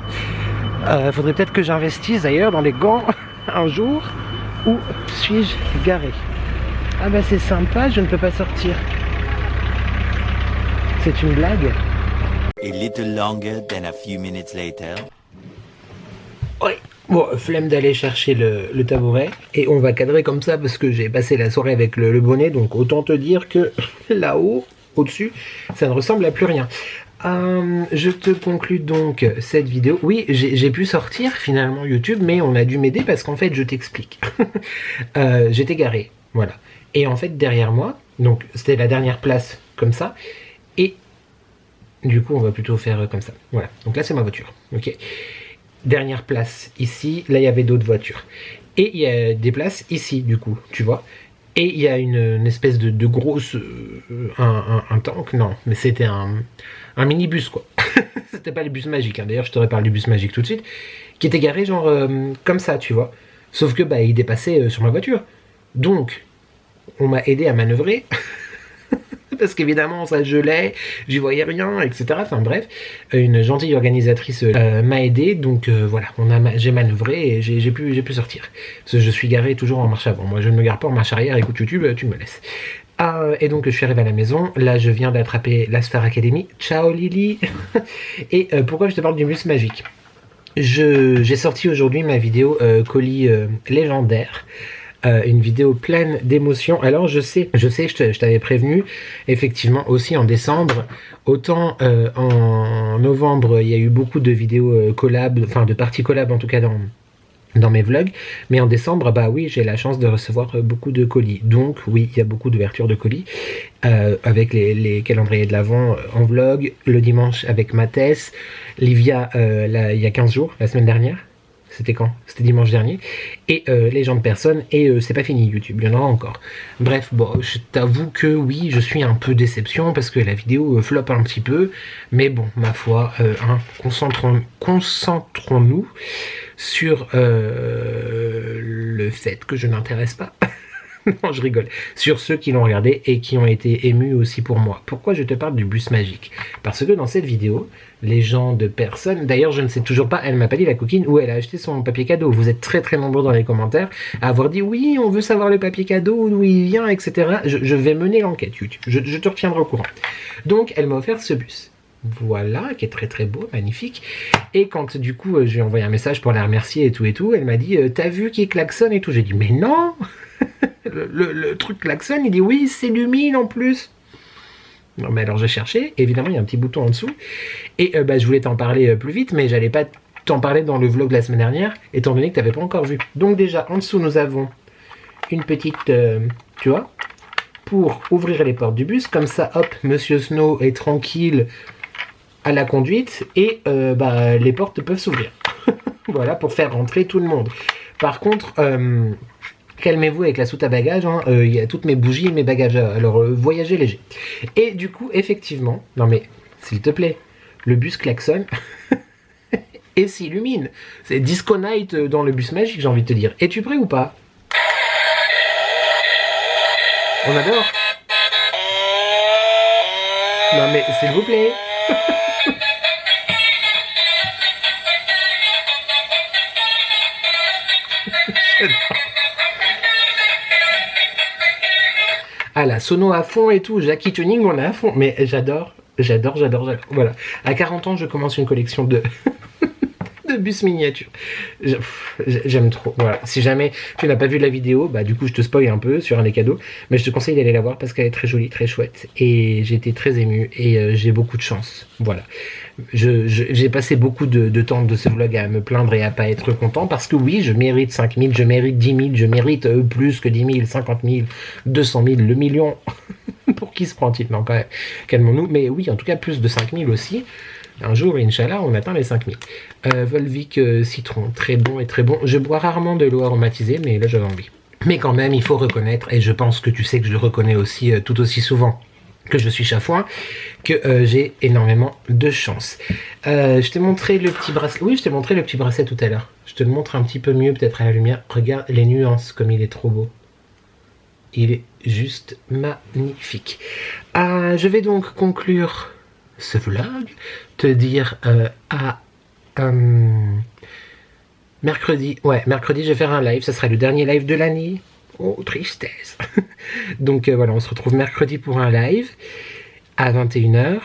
B: Faudrait peut-être que j'investisse d'ailleurs dans les gants un jour. Où suis-je garé? Ah bah c'est sympa, je ne peux pas sortir. C'est une blague?
G: A little longer than a few minutes later.
B: Oui. Bon, flemme d'aller chercher le tabouret. Et on va cadrer comme ça parce que j'ai passé la soirée avec le bonnet. Donc autant te dire que là-haut, au-dessus, ça ne ressemble à plus rien. Je te conclue donc cette vidéo. Oui, j'ai pu sortir finalement YouTube, mais on a dû m'aider parce qu'en fait, je t'explique. J'étais garé, voilà. Et en fait, derrière moi, donc c'était la dernière place comme ça. Et du coup, on va plutôt faire comme ça. Voilà, donc là, c'est ma voiture. Ok. Dernière place ici, là, il y avait d'autres voitures. Et il y a des places ici, du coup, tu vois. Et il y a une espèce de grosse... un tank, non, mais c'était un minibus, quoi. C'était pas les bus magiques, hein. D'ailleurs, je te reparle du bus magique tout de suite. Qui était garé, genre, comme ça, tu vois. Sauf que, bah, il dépassait sur ma voiture. Donc, on m'a aidé à manœuvrer. Parce qu'évidemment, ça gelait, j'y voyais rien, etc. Enfin bref, une gentille organisatrice m'a aidé, donc voilà, j'ai manœuvré et j'ai pu sortir. Parce que je suis garé toujours en marche avant. Moi, je ne me gare pas en marche arrière. Écoute YouTube, tu me laisses. Et donc, je suis arrivé à la maison. Là, je viens d'attraper la Star Academy. Ciao Lily. Et pourquoi je te parle du bus magique? J'ai sorti aujourd'hui ma vidéo colis légendaire. Une vidéo pleine d'émotions. Alors je sais, je t'avais prévenu, effectivement aussi en décembre, autant en novembre il y a eu beaucoup de vidéos collab, enfin de parties collab en tout cas dans mes vlogs, mais en décembre, bah oui, j'ai la chance de recevoir beaucoup de colis. Donc oui, il y a beaucoup d'ouvertures de colis, avec les calendriers de l'Avent en vlog, le dimanche avec Mathès, Livia il y a 15 jours, la semaine dernière. C'était quand? C'était dimanche dernier. Et les gens de personnes. Et c'est pas fini YouTube, il y en aura encore. Bref, bon, je t'avoue que oui, je suis un peu déception parce que la vidéo floppe un petit peu. Mais bon, ma foi, concentrons-nous sur le fait que je n'intéresse pas. Non, je rigole. Sur ceux qui l'ont regardé et qui ont été émus aussi pour moi. Pourquoi je te parle du bus magique? Parce que dans cette vidéo, les gens de personnes... D'ailleurs, je ne sais toujours pas, elle m'a pas dit la coquine où elle a acheté son papier cadeau. Vous êtes très très nombreux dans les commentaires à avoir dit oui, on veut savoir le papier cadeau, d'où il vient, etc. Je vais mener l'enquête YouTube. Je te retiendrai au courant. Donc, elle m'a offert ce bus. Voilà, qui est très très beau, magnifique. Et quand du coup, je lui ai envoyé un message pour la remercier et tout, elle m'a dit t'as vu qui klaxonne et tout? J'ai dit mais non. Le truc klaxonne, il dit oui, c'est Lumine en plus. Non mais alors j'ai cherché, évidemment il y a un petit bouton en dessous. Et je voulais t'en parler plus vite, mais j'allais pas t'en parler dans le vlog de la semaine dernière, étant donné que t'avais pas encore vu. Donc déjà, en dessous nous avons une petite, tu vois, pour ouvrir les portes du bus. Comme ça, hop, Monsieur Snow est tranquille à la conduite et les portes peuvent s'ouvrir. Voilà, pour faire rentrer tout le monde. Par contre, calmez-vous avec la soute à bagages, hein, il y a toutes mes bougies et mes bagages, alors voyagez léger. Et du coup, effectivement, non mais, s'il te plaît, le bus klaxonne et s'illumine. C'est Disco Night dans le bus magique, j'ai envie de te dire. Es-tu prêt ou pas? On adore. Non mais, s'il vous plaît. Ah la sono à fond et tout, Jackie Tuning on est à fond, mais j'adore. Voilà, à 40 ans je commence une collection de bus miniatures. J'aime trop, voilà. Si jamais tu n'as pas vu la vidéo, du coup je te spoil un peu sur un des cadeaux, mais je te conseille d'aller la voir parce qu'elle est très jolie, très chouette, et j'ai été très ému, et j'ai beaucoup de chance, voilà. J'ai passé beaucoup de temps de ce vlog à me plaindre et à pas être content, parce que oui, je mérite 5000, je mérite 10 000, je mérite plus que 10 000, 50 000, 200 000, le million. Pour qui se prend-il? Non, quand même, calmons-nous, mais oui, en tout cas plus de 5000 aussi. Un jour, Inch'Allah, on atteint les 5000. Volvic citron, très bon et très bon. Je bois rarement de l'eau aromatisée, mais là j'avais envie. Mais quand même, il faut reconnaître, et je pense que tu sais que je le reconnais aussi tout aussi souvent que je suis chafouin, que j'ai énormément de chance. Je t'ai montré le petit bracelet. Oui, je t'ai montré le petit bracelet tout à l'heure. Je te le montre un petit peu mieux, peut-être à la lumière. Regarde les nuances, comme il est trop beau. Il est juste magnifique. Je vais donc conclure ce vlog, te dire à mercredi. Ouais, mercredi, je vais faire un live. Ça sera le dernier live de l'année. Oh, tristesse. Donc voilà, on se retrouve mercredi pour un live à 21h.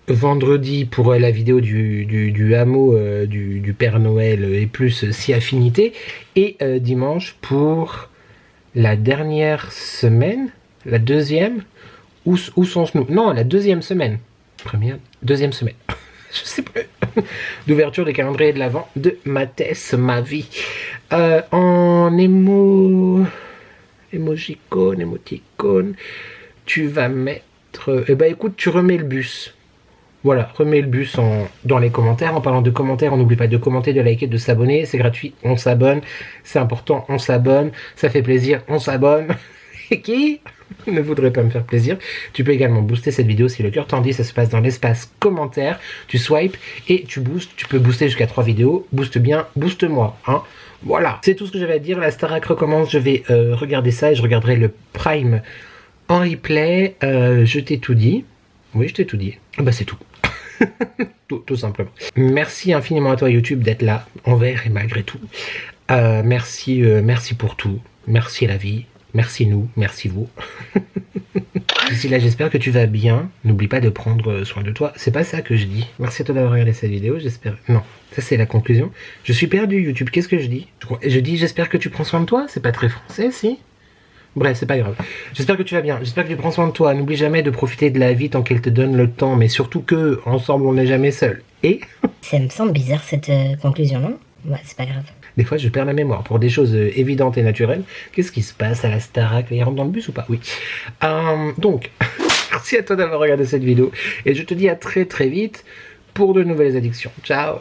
B: Vendredi pour la vidéo du hameau du Père Noël et plus si affinité. Et dimanche pour la dernière semaine, la deuxième. Où sont-nous? Non, la deuxième semaine. Deuxième semaine. Je sais plus. D'ouverture des calendriers de l'Avent de Mathès, ma vie. En émoticône, tu vas mettre... Eh ben écoute, tu remets le bus. Voilà, remets le bus dans les commentaires. En parlant de commentaires, on n'oublie pas de commenter, de liker, de s'abonner. C'est gratuit, on s'abonne. C'est important, on s'abonne. Ça fait plaisir, on s'abonne. Et qui ne voudrait pas me faire plaisir? Tu peux également booster cette vidéo si le cœur t'en dit. Ça se passe dans l'espace commentaire. Tu swipes et tu boostes. Tu peux booster jusqu'à 3 vidéos. Booste bien, booste-moi. Hein. Voilà, c'est tout ce que j'avais à dire. La Starac recommence. Je vais regarder ça et je regarderai le Prime en replay. Je t'ai tout dit. Oui, je t'ai tout dit. Bah c'est tout. tout simplement. Merci infiniment à toi YouTube d'être là, envers et malgré tout. Merci pour tout. Merci la vie. Merci nous. Merci vous. D'ici là, j'espère que tu vas bien. N'oublie pas de prendre soin de toi. C'est pas ça que je dis. Merci à toi d'avoir regardé cette vidéo. J'espère... Non, ça c'est la conclusion. Je suis perdu YouTube. Qu'est-ce que je dis? Je dis j'espère que tu prends soin de toi. C'est pas très français, si? Bref, c'est pas grave. J'espère que tu vas bien. J'espère que tu prends soin de toi. N'oublie jamais de profiter de la vie tant qu'elle te donne le temps. Mais surtout que, ensemble, on n'est jamais seul. Et...
C: Ça me semble bizarre cette conclusion, non? Ouais, c'est pas grave.
B: Des fois, je perds la mémoire pour des choses évidentes et naturelles. Qu'est-ce qui se passe à la Starac? Il rentre dans le bus ou pas? Oui. Donc, merci à toi d'avoir regardé cette vidéo. Et je te dis à très très vite pour de nouvelles addictions. Ciao!